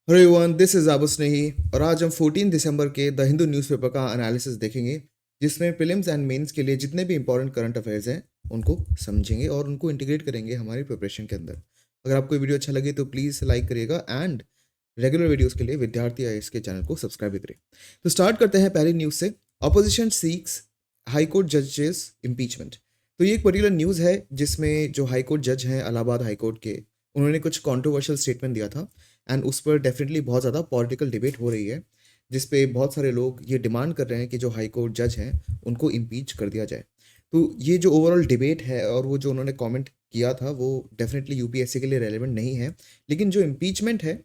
Hello everyone, this is Abu Snehi और आज हम 14 दिसंबर के द हिंदू न्यूज़पेपर का एनालिसिस देखेंगे, जिसमें प्रीलिम्स एंड मेंस के लिए जितने भी इंपॉर्टेंट करंट अफेयर्स हैं उनको समझेंगे और उनको इंटीग्रेट करेंगे हमारी प्रिपरेशन के अंदर। अगर आपको वीडियो अच्छा लगे तो प्लीज़ लाइक करिएगा एंड रेगुलर वीडियोस के लिए विद्यार्थी आईएएस के चैनल को सब्सक्राइब भी करें। तो स्टार्ट करते हैं पहली न्यूज़ से। ऑपोजिशन सीक्स हाई कोर्ट जजेस इम्पीचमेंट। तो ये एक पर्टिकुलर न्यूज़ है जिसमें जो हाई कोर्ट जज हैं इलाहाबाद हाई कोर्ट के, उन्होंने कुछ कंट्रोवर्शियल स्टेटमेंट दिया था एंड उस पर डेफिनेटली बहुत ज़्यादा पॉलिटिकल डिबेट हो रही है, जिस पे बहुत सारे लोग ये डिमांड कर रहे हैं कि जो हाई कोर्ट जज हैं उनको इम्पीच कर दिया जाए। तो ये जो ओवरऑल डिबेट है और वो जो उन्होंने कमेंट किया था वो डेफिनेटली यूपीएससी के लिए रेलेवेंट नहीं है, लेकिन जो इम्पीचमेंट है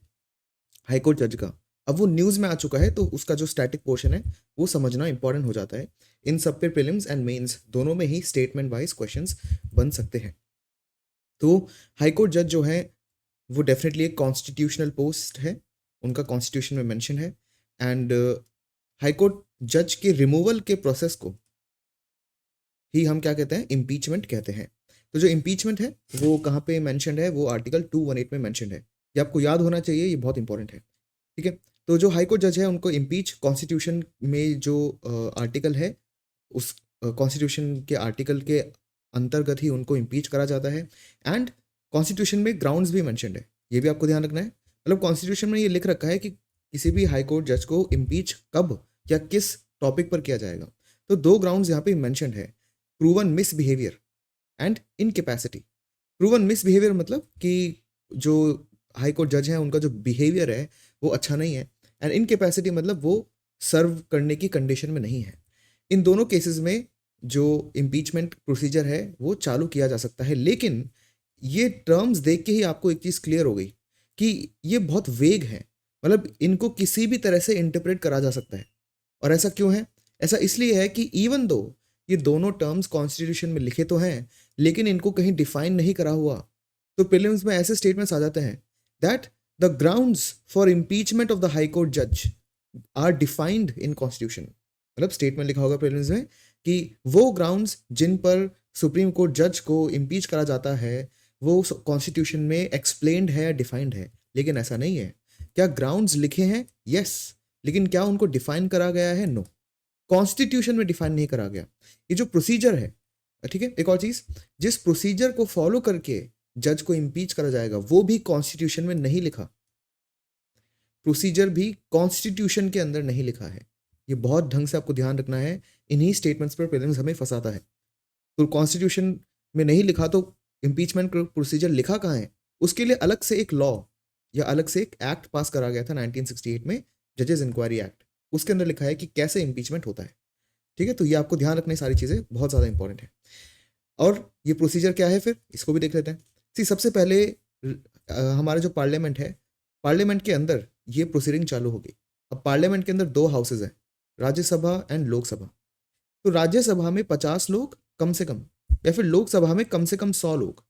हाई कोर्ट जज का, अब वो न्यूज़ में आ चुका है तो उसका जो स्टैटिक पोर्शन है वो समझना इंपॉर्टेंट हो जाता है। इन सब पे प्रीलिम्स एंड मेंस दोनों में ही स्टेटमेंट वाइज क्वेश्चंस बन सकते हैं। तो हाई कोर्ट जज जो है वो डेफिनेटली एक कॉन्स्टिट्यूशनल पोस्ट है, उनका कॉन्स्टिट्यूशन में मेंशन है एंड हाई कोर्ट जज के रिमूवल के प्रोसेस को ही हम क्या कहते हैं, इम्पीचमेंट कहते हैं। तो जो इम्पीचमेंट है वो कहाँ पे मेंशन्ड है, वो आर्टिकल 218 में मेंशन्ड है। ये आपको याद होना चाहिए, ये बहुत इंपॉर्टेंट है। ठीक है, तो जो हाई कोर्ट जज है उनको इम्पीच कॉन्स्टिट्यूशन में जो आर्टिकल है, उस कॉन्स्टिट्यूशन के आर्टिकल के अंतर्गत ही उनको इम्पीच करा जाता है एंड कॉन्स्टिट्यूशन में ग्राउंड्स भी मेंशन्ड है, ये भी आपको ध्यान रखना है। मतलब कॉन्स्टिट्यूशन में ये लिख रखा है कि किसी भी हाई कोर्ट जज को इम्पीच कब या किस टॉपिक पर किया जाएगा। तो दो ग्राउंड्स यहाँ पे मेंशन्ड है, proven misbehaviour and incapacity. Proven misbehaviour मतलब कि जो हाई कोर्ट जज हैं उनका जो बिहेवियर है वो अच्छा नहीं है, एंड इनकेपेसिटी मतलब वो सर्व करने की कंडीशन में नहीं है। इन दोनों केसेस में जो इम्पीचमेंट प्रोसीजर है वो चालू किया जा सकता है, लेकिन ये टर्म्स देख के ही आपको एक चीज़ क्लियर हो गई कि ये बहुत वेग है। मतलब इनको किसी भी तरह से इंटरप्रेट करा जा सकता है। और ऐसा क्यों है? ऐसा इसलिए है कि इवन दो ये दोनों टर्म्स कॉन्स्टिट्यूशन में लिखे तो हैं, लेकिन इनको कहीं डिफाइन नहीं करा हुआ। तो प्रीलिम्स में ऐसे स्टेटमेंट्स आ जाते हैं that the grounds for impeachment of the high court जज आर डिफाइंड इन कॉन्स्टिट्यूशन। मतलब स्टेटमेंट लिखा होगा प्रीलिम्स में कि वो ग्राउंड्स जिन पर सुप्रीम कोर्ट जज को इम्पीच करा जाता है वो कॉन्स्टिट्यूशन में एक्सप्लेन्ड है या डिफाइंड है, लेकिन ऐसा नहीं है। क्या ग्राउंड्स लिखे हैं? यस, लेकिन क्या उनको डिफाइन करा गया है? नो, कॉन्स्टिट्यूशन में डिफाइन नहीं करा गया। ये जो प्रोसीजर है, ठीक है, एक और चीज, जिस प्रोसीजर को फॉलो करके जज को इम्पीच करा जाएगा वो भी कॉन्स्टिट्यूशन में नहीं लिखा। प्रोसीजर भी कॉन्स्टिट्यूशन के अंदर नहीं लिखा है। ये बहुत ढंग से आपको ध्यान रखना है, इन्हीं स्टेटमेंट्स पर प्रीलिम्स हमें फंसाता है। तो कॉन्स्टिट्यूशन में नहीं लिखा तो इम्पीचमेंट प्रोसीजर लिखा कहाँ है? उसके लिए अलग से एक लॉ या अलग से एक एक्ट पास करा गया था 1968 में, जजेस इंक्वायरी एक्ट। उसके अंदर लिखा है कि कैसे इम्पीचमेंट होता है। ठीक है, तो ये आपको ध्यान रखने सारी चीज़ें बहुत ज़्यादा इंपॉर्टेंट है। और ये प्रोसीजर क्या है फिर, इसको भी देख लेते हैं। सी सबसे पहले हमारा जो पार्लियामेंट है, पार्लियामेंट के अंदर ये प्रोसीडिंग चालू होगी। अब पार्लियामेंट के अंदर दो हाउसेज हैं, राज्यसभा एंड लोकसभा। तो राज्यसभा में 50 लोग कम से कम, या फिर लोकसभा में कम से कम 100 लोग,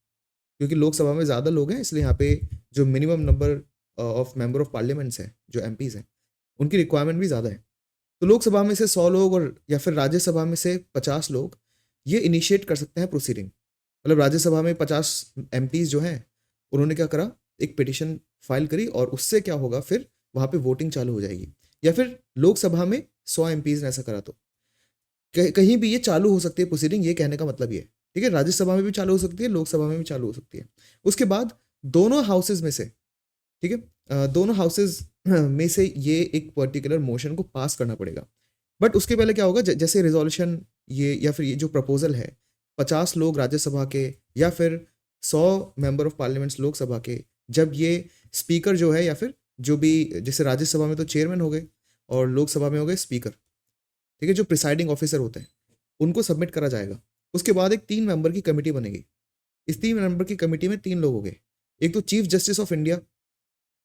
क्योंकि लोकसभा में ज़्यादा लोग हैं इसलिए यहाँ पे जो minimum number of member of parliaments हैं, जो एमपीज हैं, उनकी रिक्वायरमेंट भी ज़्यादा है। तो लोकसभा में से 100 लोग और या फिर राज्यसभा में से 50 लोग ये इनिशिएट कर सकते हैं प्रोसीडिंग। मतलब राज्यसभा में 50 एमपीज जो हैं उन्होंने क्या करा, एक पिटिशन फाइल करी और उससे क्या होगा, फिर वहाँ पे वोटिंग चालू हो जाएगी। या फिर लोकसभा में 100 एमपीज ने ऐसा करा तो कहीं भी ये चालू हो सकती है प्रोसीडिंग, ये कहने का मतलब ये है। ठीक है, राज्यसभा में भी चालू हो सकती है, लोकसभा में भी चालू हो सकती है। उसके बाद दोनों हाउसेज में से, ठीक है, दोनों हाउसेज में से ये एक पर्टिकुलर मोशन को पास करना पड़ेगा। बट उसके पहले क्या होगा, जैसे रिजोल्यूशन ये या फिर ये जो प्रपोजल है, 50 लोग राज्यसभा के या फिर 100 मेंबर ऑफ पार्लियामेंट्स लोकसभा के, जब ये स्पीकर जो है या फिर जो भी, जैसे राज्यसभा में तो चेयरमैन हो गए और लोकसभा में हो गए स्पीकर, ठीक है, जो प्रिसाइडिंग ऑफिसर होते हैं, उनको सबमिट करा जाएगा। उसके बाद एक 3 मेंबर की कमेटी बनेगी। इस 3 मेंबर की कमेटी में 3 लोग हो गए, एक तो चीफ जस्टिस ऑफ इंडिया,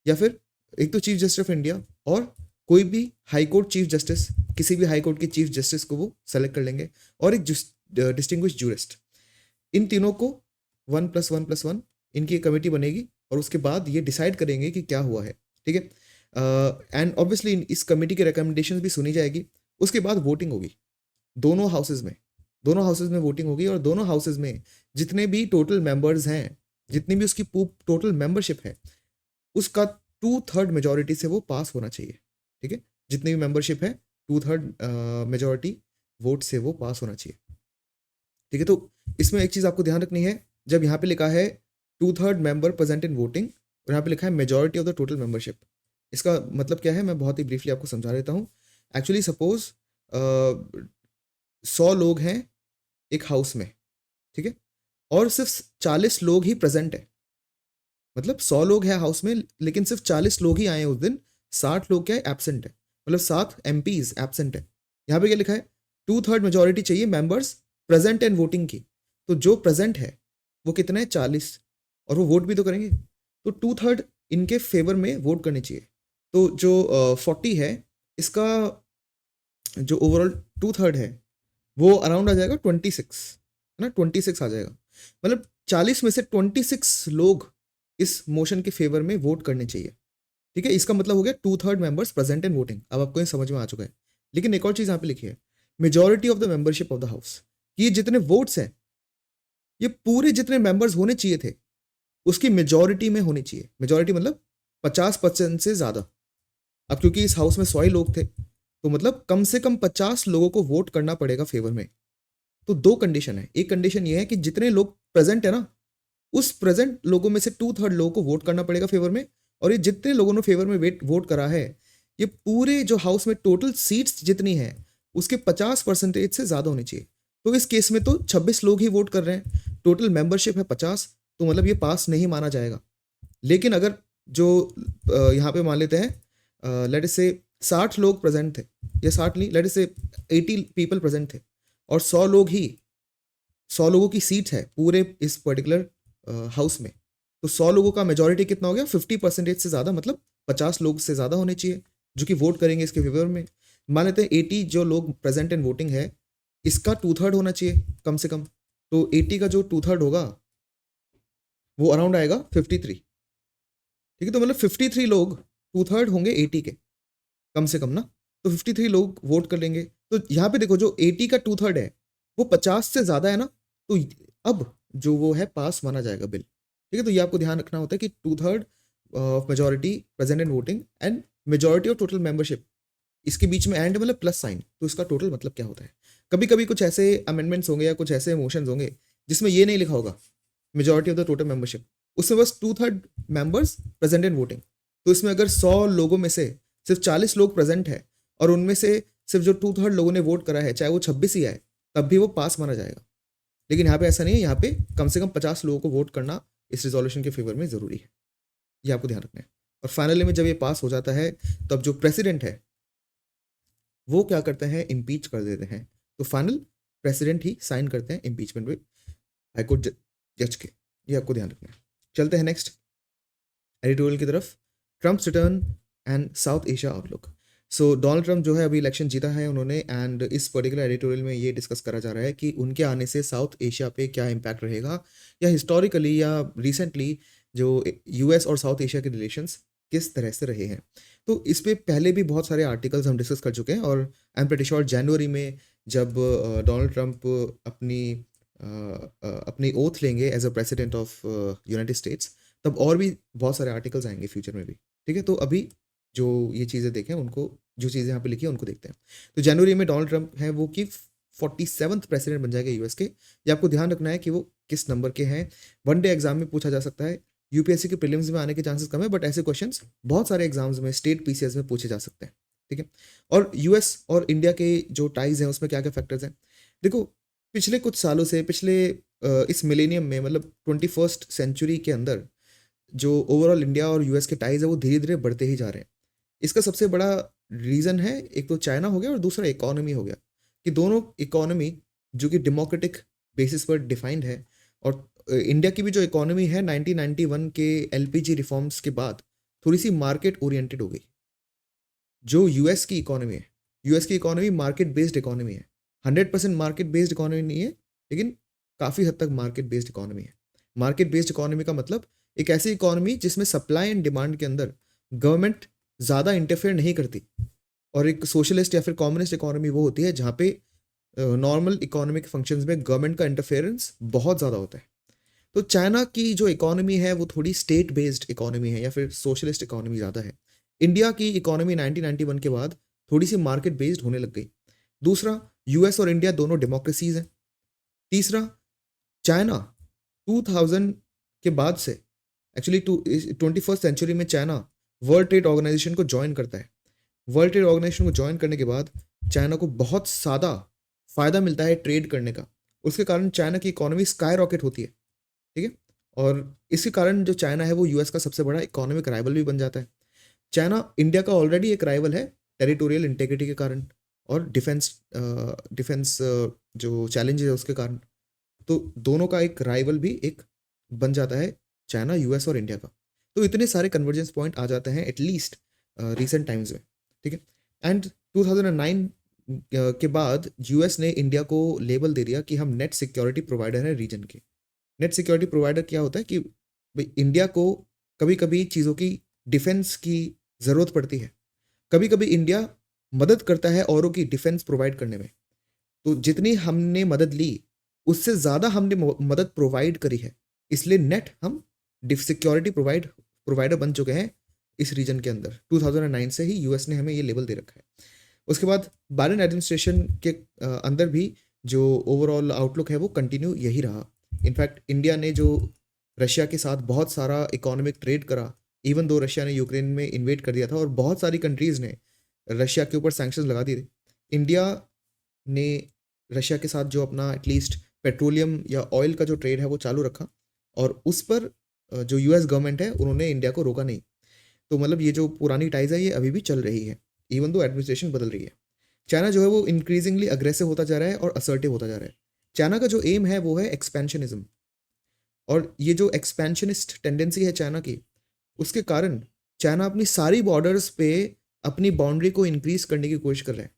या फिर एक तो चीफ जस्टिस ऑफ इंडिया और कोई भी हाई कोर्ट चीफ जस्टिस, किसी भी हाई कोर्ट के चीफ जस्टिस को वो सेलेक्ट कर लेंगे, और एक डिस्टिंग्विश जूरिस्ट। इन तीनों को 1+1+1 इनकी एक कमेटी बनेगी और उसके बाद ये डिसाइड करेंगे कि क्या हुआ है। ठीक है, एंड ऑब्वियसली इस कमेटी की रिकमेंडेशन भी सुनी जाएगी। उसके बाद वोटिंग होगी दोनों हाउसेज में, दोनों हाउसेज में वोटिंग होगी और दोनों हाउसेज में जितने भी टोटल मेंबर्स हैं, जितनी भी उसकी टोटल मेंबरशिप है, उसका 2/3 मेजॉरिटी से वो पास होना चाहिए, ठीक है। जितनी भी मेंबरशिप है 2/3 मेजॉरिटी वोट से वो पास होना चाहिए, ठीक है। तो इसमें एक चीज़ आपको ध्यान रखनी है, जब यहाँ पे लिखा है 2/3 मेंबर प्रेजेंट इन वोटिंग और यहाँ पे लिखा है majority of the total membership, इसका मतलब क्या है मैं बहुत ही ब्रीफली आपको समझा देता हूँ। एक्चुअली सपोज 100 लोग हैं एक हाउस में, ठीक है, और सिर्फ 40 लोग ही प्रेजेंट है, मतलब 100 लोग हैं हाउस में लेकिन सिर्फ 40 लोग ही आए हैं उस दिन, 60 लोग क्या है एबसेंट है, मतलब 7 MPs एबसेंट है। यहाँ पे क्या लिखा है 2/3 मेजॉरिटी चाहिए मेंबर्स प्रेजेंट एंड वोटिंग की, तो जो प्रेजेंट है वो कितने हैं 40, और वो वोट भी तो करेंगे, तो 2/3 इनके फेवर में वोट करनी चाहिए। तो जो 40 है इसका जो ओवरऑल 2/3 है वो अराउंड आ जाएगा 26, है ना, 26 आ जाएगा, मतलब 40 में से 26 लोग इस मोशन के फेवर में वोट करने चाहिए, ठीक है। इसका मतलब हो गया 2/3 मेंबर्स प्रेजेंट एंड वोटिंग, अब आपको ये समझ में आ चुका है। लेकिन एक और चीज यहाँ पे लिखी है majority of the membership of the house, ये जितने वोट्स हैं ये पूरे जितने मेंबर्स होने चाहिए थे उसकी मेजॉरिटी में होनी चाहिए, मेजॉरिटी मतलब 50% से ज्यादा। अब क्योंकि इस हाउस में 100 ही लोग थे तो मतलब कम से कम 50 लोगों को वोट करना पड़ेगा फेवर में। तो दो कंडीशन है, एक कंडीशन ये है कि जितने लोग प्रेजेंट है ना उस प्रेजेंट लोगों में से 2/3 लोगों को वोट करना पड़ेगा फेवर में, और ये जितने लोगों ने फेवर में वोट करा है ये पूरे जो हाउस में टोटल सीट्स जितनी है उसके 50% से ज्यादा होनी चाहिए। तो इस केस में तो 26 लोग ही वोट कर रहे हैं, टोटल मेंबरशिप है 50, तो मतलब ये पास नहीं माना जाएगा। लेकिन अगर जो यहाँ पे मान लेते हैं लेट से 60 लोग प्रेजेंट थे, या 60 नहीं लेट से 80 पीपल प्रेजेंट थे और 100 लोगों की सीट है पूरे इस पर्टिकुलर हाउस में, तो 100 लोगों का मेजॉरिटी कितना हो गया 50% से ज़्यादा, मतलब 50 लोग से ज़्यादा होने चाहिए जो कि वोट करेंगे इसके फेवर में। मान लेते हैं 80 जो लोग प्रेजेंट इन वोटिंग है इसका 2/3 होना चाहिए कम से कम, तो 80 का जो 2/3 होगा वो अराउंड आएगा 53, ठीक है। तो मतलब 53 लोग 2/3 होंगे 80 के कम से कम ना, तो 53 लोग वोट कर लेंगे। तो यहाँ पे देखो जो 80 का 2/3 है वो 50 से ज़्यादा है ना, तो अब जो वो है पास माना जाएगा बिल, ठीक है। तो ये आपको ध्यान रखना होता है कि 2/3 of majority present in voting and majority of total membership, इसके बीच में एंड मतलब प्लस साइन, तो इसका टोटल मतलब क्या होता है। कभी कभी कुछ ऐसे अमेंडमेंट्स होंगे या कुछ ऐसे मोशंस होंगे जिसमें ये नहीं लिखा होगा majority of the total membership, उसमें बस 2/3 मेंबर्स प्रेजेंट इन वोटिंग, तो इसमें अगर 100 लोगों में से सिर्फ 40 लोग प्रेजेंट है और उनमें से सिर्फ जो 2/3 लोगों ने वोट करा है चाहे वो 26 ही आए तब भी वो पास माना जाएगा। लेकिन यहाँ पे ऐसा नहीं है, यहाँ पे कम से कम 50 लोगों को वोट करना इस रिजोल्यूशन के फेवर में जरूरी है, ये आपको ध्यान रखना है। और फाइनली में जब ये पास हो जाता है तब जो प्रेसिडेंट है वो क्या करते हैं इम्पीच कर देते हैं, तो फाइनल प्रेसिडेंट ही साइन करते हैं इम्पीचमेंट में हाईकोर्ट जज के, ये आपको ध्यान रखना है। चलते हैं नेक्स्ट एडिटोरियल की तरफ, Trump's return and south Asia outlook. So Donald Trump जो है अभी इलेक्शन जीता है उन्होंने, एंड इस पर्टिकुलर एडिटोरियल में ये डिस्कस करा जा रहा है कि उनके आने से साउथ एशिया पे क्या इम्पैक्ट रहेगा, या हिस्टोरिकली या रिसेंटली जो US और साउथ एशिया के रिलेशंस किस तरह से रहे हैं। तो इस पे पहले भी बहुत सारे आर्टिकल्स हम डिस्कस कर चुके हैं, और आई एम प्रीटी श्योर जनवरी में जब डोनाल्ड ट्रम्प अपनी ओथ लेंगे as a president of United States, तब और भी बहुत सारे आर्टिकल्स आएंगे फ्यूचर में भी, ठीक है। तो अभी जो ये चीज़ें देखें उनको, जो चीज़ें यहाँ पे लिखी है उनको देखते हैं। तो जनवरी में डोनाल्ड ट्रम्प है वो कि 47th प्रेसिडेंट बन जाएगा US के, ये आपको ध्यान रखना है कि वो किस नंबर के हैं। वन डे एग्जाम में पूछा जा सकता है, UPSC के प्रीलिम्स में आने के चांसेस कम है, बट ऐसे क्वेश्चंस बहुत सारे एग्जाम्स में स्टेट PCS में पूछे जा सकते हैं, ठीक है। और US और इंडिया के जो टाइज हैं उसमें क्या क्या फैक्टर्स हैं, देखो पिछले कुछ सालों से, पिछले इस मिलेनियम में, मतलब 21st सेंचुरी के अंदर जो ओवरऑल इंडिया और US के टाइज है वो धीरे धीरे बढ़ते ही जा रहे हैं। इसका सबसे बड़ा रीज़न है, एक तो चाइना हो गया और दूसरा इकोनॉमी हो गया, कि दोनों इकोनॉमी जो कि डेमोक्रेटिक बेसिस पर डिफाइंड है, और इंडिया की भी जो इकोनॉमी है 1991 के LPG रिफॉर्म्स के बाद थोड़ी सी मार्केट ओरिएंटेड हो गई। जो US की इकोनॉमी है, US की इकोनॉमी मार्केट बेस्ड इकोनॉमी है, 100% मार्केट बेस्ड इकोनॉमी नहीं है लेकिन काफ़ी हद तक मार्केट बेस्ड इकोनॉमी है। मार्केट बेस्ड इकोनॉमी का मतलब एक ऐसी इकोनॉमी जिसमें सप्लाई एंड डिमांड के अंदर गवर्नमेंट ज़्यादा इंटरफेयर नहीं करती, और एक सोशलिस्ट या फिर कम्युनिस्ट इकोनॉमी वो होती है जहाँ पे नॉर्मल इकोनॉमिक फंक्शंस में गवर्नमेंट का इंटरफेरेंस बहुत ज़्यादा होता है। तो चाइना की जो इकोनॉमी है वो थोड़ी स्टेट बेस्ड इकोनॉमी है या फिर सोशलिस्ट इकोनॉमी ज़्यादा है। इंडिया की इकोनॉमी 1991 के बाद थोड़ी सी मार्केट बेस्ड होने लग गई। दूसरा, यूएस और इंडिया दोनों डेमोक्रेसीज हैं। तीसरा, चाइना 2000 के बाद से एक्चुअली 21st सेंचुरी में चाइना वर्ल्ड ट्रेड ऑर्गेनाइजेशन को ज्वाइन करता है। वर्ल्ड ट्रेड ऑर्गेनाइजेशन को ज्वाइन करने के बाद चाइना को बहुत ज़्यादा फायदा मिलता है ट्रेड करने का। उसके कारण चाइना की इकोनॉमी स्काई रॉकेट होती है, ठीक है। और इसी कारण जो चाइना है वो यूएस का सबसे बड़ा इकोनॉमिक राइवल भी बन जाता है। चाइना इंडिया का ऑलरेडी एक राइवल है टेरिटोरियल इंटेग्रिटी के कारण और डिफेंस जो चैलेंजेस है उसके कारण। तो दोनों का एक राइवल भी एक बन जाता है चाइना, यूएस और इंडिया का। तो इतने सारे कन्वर्जेंस पॉइंट आ जाते हैं एटलीस्ट रिसेंट टाइम्स में, ठीक है। एंड 2009 के बाद यूएस ने इंडिया को लेबल दे दिया कि हम नेट सिक्योरिटी प्रोवाइडर है रीजन के। नेट सिक्योरिटी प्रोवाइडर क्या होता है कि भाई इंडिया को कभी कभी चीज़ों की डिफेंस की ज़रूरत पड़ती है, कभी कभी इंडिया मदद करता है औरों की डिफेंस प्रोवाइड करने में। तो जितनी हमने मदद ली उससे ज़्यादा हमने मदद प्रोवाइड करी है, इसलिए नेट हम सिक्योरिटी प्रोवाइडर बन चुके हैं इस रीजन के अंदर। 2009 से ही यूएस ने हमें ये लेबल दे रखा है। उसके बाद बाइडेन एडमिनिस्ट्रेशन के अंदर भी जो ओवरऑल आउटलुक है वो कंटिन्यू यही रहा। इनफैक्ट इंडिया ने जो रशिया के साथ बहुत सारा इकोनॉमिक ट्रेड करा, इवन दो रशिया ने यूक्रेन में इन्वेड कर दिया था और बहुत सारी कंट्रीज़ ने रशिया के ऊपर सैंक्शंस लगा दिए थे, इंडिया ने रशिया के साथ जो अपना एटलीस्ट पेट्रोलियम या ऑयल का जो ट्रेड है वो चालू रखा और उस पर जो यूएस गवर्नमेंट है उन्होंने इंडिया को रोका नहीं। तो मतलब ये जो पुरानी टाइज है ये अभी भी चल रही है इवन दो एडमिनिस्ट्रेशन बदल रही है। चाइना जो है वो इंक्रीजिंगली अग्रेसिव होता जा रहा है और असर्टिव होता जा रहा है। चाइना का जो एम है वो है एक्सपेंशनिज्म, और ये जो एक्सपेंशनिस्ट टेंडेंसी है चाइना की, उसके कारण चाइना अपनी सारी बॉर्डर्स पे अपनी बाउंड्री को इंक्रीज करने की कोशिश कर रहा है।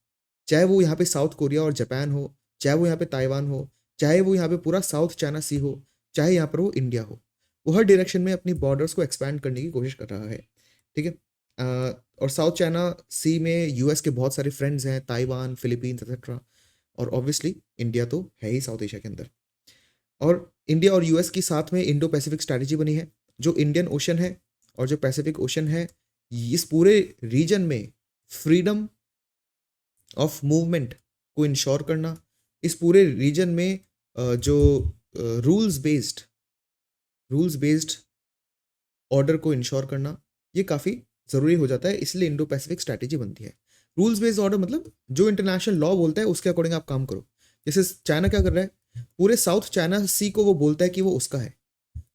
चाहे वो यहाँ पे साउथ कोरिया और जापान हो, चाहे वो यहाँ पे ताइवान हो, चाहे वो यहाँ पे पूरा साउथ चाइना सी हो, चाहे यहाँ पर वो इंडिया हो, वो हर डायरेक्शन में अपनी बॉर्डर्स को एक्सपैंड करने की कोशिश कर रहा है, ठीक है। और साउथ चाइना सी में यूएस के बहुत सारे फ्रेंड्स हैं, ताइवान, फिलीपींस एक्सेट्रा, और ऑब्वियसली इंडिया तो है ही साउथ एशिया के अंदर। और इंडिया और यूएस की साथ में इंडो पैसिफिक स्ट्रैटेजी बनी है। जो इंडियन ओशन है और जो पैसिफिक ओशन है, इस पूरे रीजन में फ्रीडम ऑफ मूवमेंट को इंश्योर करना, इस पूरे रीजन में जो रूल्स बेस्ड ऑर्डर को इंश्योर करना, ये काफ़ी ज़रूरी हो जाता है, इसलिए इंडो पैसिफिक स्ट्रैटेजी बनती है। रूल्स बेस्ड ऑर्डर मतलब जो इंटरनेशनल लॉ बोलता है उसके अकॉर्डिंग आप काम करो। जैसे चाइना क्या कर रहा है, पूरे साउथ चाइना सी को वो बोलता है कि वो उसका है,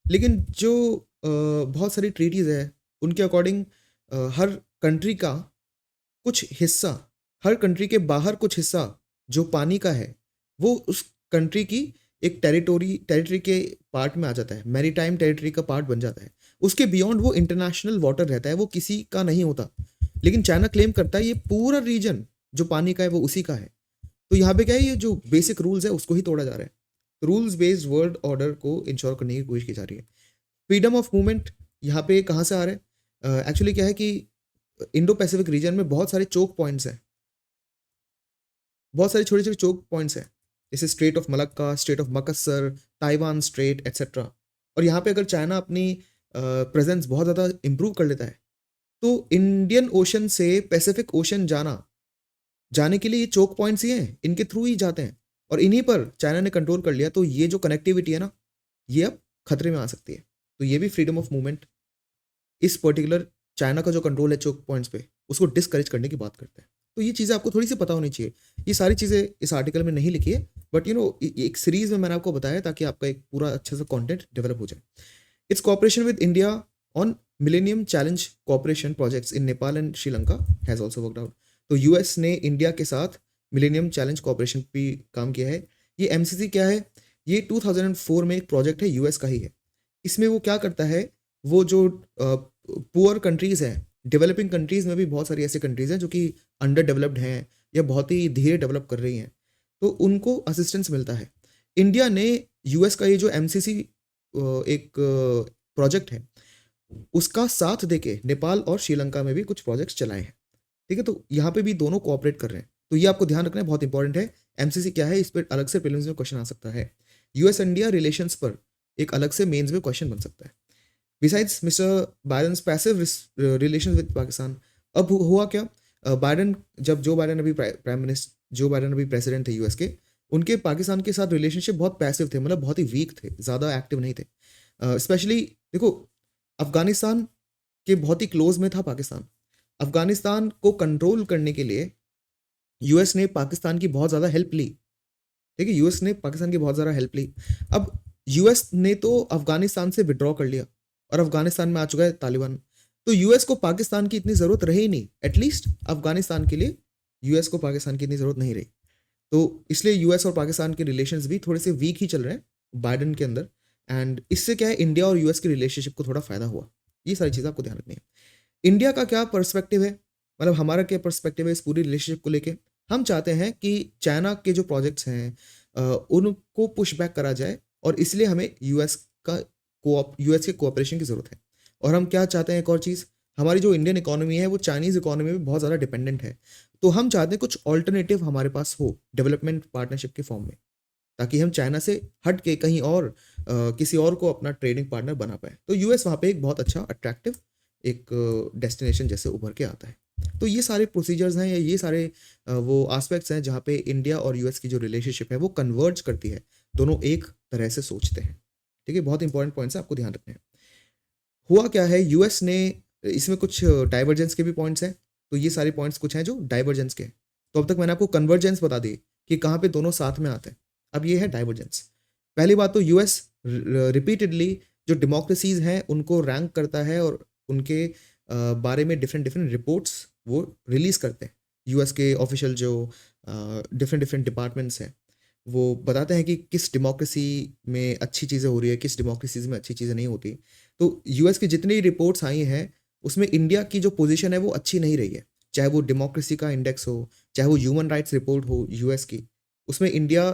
लेकिन जो बहुत सारी ट्रीटीज़ है उनके अकॉर्डिंग हर कंट्री का कुछ हिस्सा, हर कंट्री के बाहर कुछ हिस्सा जो पानी का है वो उस कंट्री की एक टेरिटरी के पार्ट में आ जाता है, मैरीटाइम टेरिटरी का पार्ट बन जाता है। उसके बियॉन्ड वो इंटरनेशनल वाटर रहता है, वो किसी का नहीं होता। लेकिन चाइना क्लेम करता है ये पूरा रीजन जो पानी का है वो उसी का है। तो यहाँ पे क्या है, ये जो बेसिक रूल्स है उसको ही तोड़ा जा रहा है। रूल्स बेस्ड वर्ल्ड ऑर्डर को इंश्योर करने की कोशिश की जा रही है। फ्रीडम ऑफ मूवमेंट यहाँ पे कहाँ से आ रहा है? एक्चुअली क्या है कि इंडो पैसिफिक रीजन में बहुत सारे चोक पॉइंट्स हैं, बहुत सारे छोटे छोटे चोक पॉइंट्स हैं, जैसे strait of Malacca, strait of Makassar, Taiwan strait etcetera. और यहाँ पे अगर चाइना अपनी प्रेजेंस बहुत ज़्यादा इम्प्रूव कर लेता है तो इंडियन ओशन से पैसिफिक ओशन जाने के लिए ये चोक पॉइंट्स ही हैं, इनके थ्रू ही जाते हैं, और इन्हीं पर चाइना ने कंट्रोल कर लिया। तो ये जो कनेक्टिविटी है ना, ये अब खतरे में आ सकती है। तो ये भी फ्रीडम ऑफ मूवमेंट, इस पर्टिकुलर चाइना का जो कंट्रोल है चोक पॉइंट्स पे, उसको डिस्करेज करने की बात करता है। तो ये चीज़ें आपको थोड़ी सी पता होनी चाहिए। ये सारी चीज़ें इस आर्टिकल में नहीं लिखी है, बट एक सीरीज में मैंने आपको बताया ताकि आपका एक पूरा अच्छे से कंटेंट डेवलप हो जाए। It's cooperation with India on millennium challenge cooperation projects in Nepal and Sri Lanka has also worked out. तो यूएस ने इंडिया के साथ मिलेनियम चैलेंज कॉपरेशन पे काम किया है। ये एमसीसी क्या है? ये 2004 में एक प्रोजेक्ट है, यूएस का ही है। इसमें वो क्या करता है, वो जो पुअर कंट्रीज़ हैं, डेवलपिंग कंट्रीज़ में भी बहुत सारी ऐसी कंट्रीज़ हैं जो कि अंडर डेवलप्ड हैं या बहुत ही धीरे डेवलप कर रही हैं, तो उनको असिस्टेंस मिलता है। इंडिया ने यूएस का ये जो एमसीसी एक प्रोजेक्ट है उसका साथ देके नेपाल और श्रीलंका में भी कुछ प्रोजेक्ट्स चलाए हैं, ठीक है। तो यहाँ पे भी दोनों कोऑपरेट कर रहे हैं, तो ये आपको ध्यान रखना है, बहुत इंपॉर्टेंट है। एमसीसी क्या है, इस पर अलग से प्रीलिम्स में क्वेश्चन आ सकता है। यूएस इंडिया रिलेशंस पर एक अलग से मेंस में क्वेश्चन बन सकता है। Besides mister Biden's passive relation with Pakistan, अब हुआ क्या, बाइडेन जब जो बाइडेन अभी प्राइम मिनिस्टर, जो बाइडेन अभी प्रेसिडेंट थे यूएस के, उनके पाकिस्तान के साथ रिलेशनशिप बहुत पैसिव थे, मतलब बहुत ही वीक थे, ज़्यादा एक्टिव नहीं थे। स्पेशली देखो, अफगानिस्तान के बहुत ही क्लोज में था पाकिस्तान। अफगानिस्तान को कंट्रोल करने के लिए यूएस ने पाकिस्तान की बहुत ज़्यादा हेल्प ली। ठीक है, यूएस ने पाकिस्तान की बहुत ज़्यादा हेल्प ली। अब यूएस ने तो अफगानिस्तान से विड्रॉ कर लिया और अफगानिस्तान में आ चुका है तालिबान, तो यूएस को पाकिस्तान की इतनी ज़रूरत रही नहीं, एटलीस्ट अफगानिस्तान के लिए यूएस को पाकिस्तान की इतनी ज़रूरत नहीं रही। तो इसलिए यूएस और पाकिस्तान के रिलेशंस भी थोड़े से वीक ही चल रहे हैं बाइडेन के अंदर। एंड इससे क्या है, इंडिया और यूएस की रिलेशनशिप को थोड़ा फायदा हुआ। ये सारी चीज़ें आपको ध्यान रखनी है। इंडिया का क्या पर्सपेक्टिव है, मतलब हमारा क्या पर्सपेक्टिव है इस पूरी रिलेशनशिप को लेके। हम चाहते हैं कि चाइना के जो प्रोजेक्ट्स हैं उनको पुश बैक करा जाए, और इसलिए हमें यूएस के कोऑपरेशन की ज़रूरत है। और हम क्या चाहते हैं, एक और चीज़, हमारी जो इंडियन इकोनॉमी है वो चाइनीज़ इकोनॉमी में बहुत ज़्यादा डिपेंडेंट है। तो हम चाहते हैं कुछ ऑल्टरनेटिव हमारे पास हो डेवलपमेंट पार्टनरशिप के फॉर्म में, ताकि हम चाइना से हट के कहीं और किसी और को अपना ट्रेडिंग पार्टनर बना पाए। तो यूएस वहाँ पे एक बहुत अच्छा अट्रैक्टिव एक डेस्टिनेशन जैसे उभर के आता है। तो ये सारे प्रोसीजर्स हैं, या ये सारे वो एस्पेक्ट्स हैं जहाँ पे इंडिया और यूएस की जो रिलेशनशिप है वो कन्वर्ज करती है, दोनों एक तरह से सोचते हैं। ठीक है, बहुत इंपॉर्टेंट पॉइंट्स हैं, आपको ध्यान रखने हैं। हुआ क्या है, यूएस ने, इसमें कुछ डाइवर्जेंस के भी पॉइंट्स हैं, तो ये सारे पॉइंट्स कुछ हैं जो डाइवर्जेंस के हैं। तो अब तक मैंने आपको कन्वर्जेंस बता दी कि कहाँ पे दोनों साथ में आते हैं। अब ये है डाइवर्जेंस। पहली बात तो यूएस रिपीटेडली जो डेमोक्रेसीज हैं उनको रैंक करता है, और उनके बारे में डिफरेंट डिफरेंट रिपोर्ट्स वो रिलीज करते हैं। यूएस के ऑफिशियल जो डिफरेंट डिफरेंट डिपार्टमेंट्स हैं वो बताते हैं कि किस डेमोक्रेसी में अच्छी चीज़ें हो रही है, किस डेमोक्रेसीज में अच्छी चीज़ें नहीं होती। तो यूएस की जितनी रिपोर्ट्स आई हैं उसमें इंडिया की जो पोजीशन है वो अच्छी नहीं रही है, चाहे वो डेमोक्रेसी का इंडेक्स हो, चाहे वो ह्यूमन राइट्स रिपोर्ट हो यूएस की, उसमें इंडिया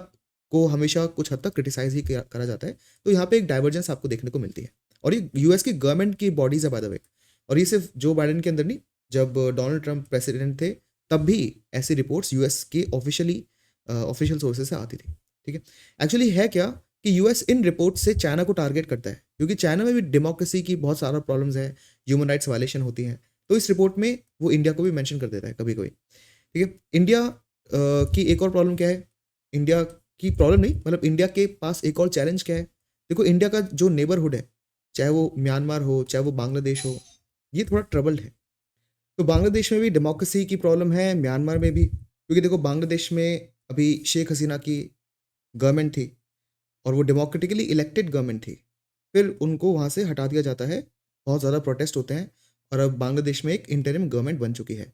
को हमेशा कुछ हद तक क्रिटिसाइज ही करा जाता है। तो यहाँ पे एक डाइवर्जेंस आपको देखने को मिलती है, और ये यूएस की गवर्नमेंट की बॉडीज है बाय द वे। और ये सिर्फ जो बाइडेन के अंदर नहीं, जब डोनाल्ड ट्रंप प्रेसिडेंट थे तब भी ऐसी रिपोर्ट्स यूएस के ऑफिशियल सोर्सेज से आती थी। ठीक है, एक्चुअली है क्या कि यूएस इन रिपोर्ट से चाइना को टारगेट करता है, क्योंकि चाइना में भी डेमोक्रेसी की बहुत सारा प्रॉब्लम्स है, ह्यूमन राइट्स वायलेशन होती हैं। तो इस रिपोर्ट में वो इंडिया को भी मेंशन कर देता है कभी कभी। ठीक है, इंडिया की एक और प्रॉब्लम क्या है, इंडिया की प्रॉब्लम नहीं, मतलब इंडिया के पास एक और चैलेंज क्या है। देखो, इंडिया का जो नेबरहुड है, चाहे वो म्यांमार हो, चाहे वो बांग्लादेश हो, ये थोड़ा ट्रबल्ड है। तो बांग्लादेश में भी डेमोक्रेसी की प्रॉब्लम है, म्यांमार में भी, क्योंकि देखो बांग्लादेश में अभी शेख हसीना की गवर्नमेंट थी और वो डेमोक्रेटिकली इलेक्टेड गवर्नमेंट थी, फिर उनको वहाँ से हटा दिया जाता है, बहुत ज़्यादा प्रोटेस्ट होते हैं, और अब बांग्लादेश में एक इंटरिम गवर्नमेंट बन चुकी है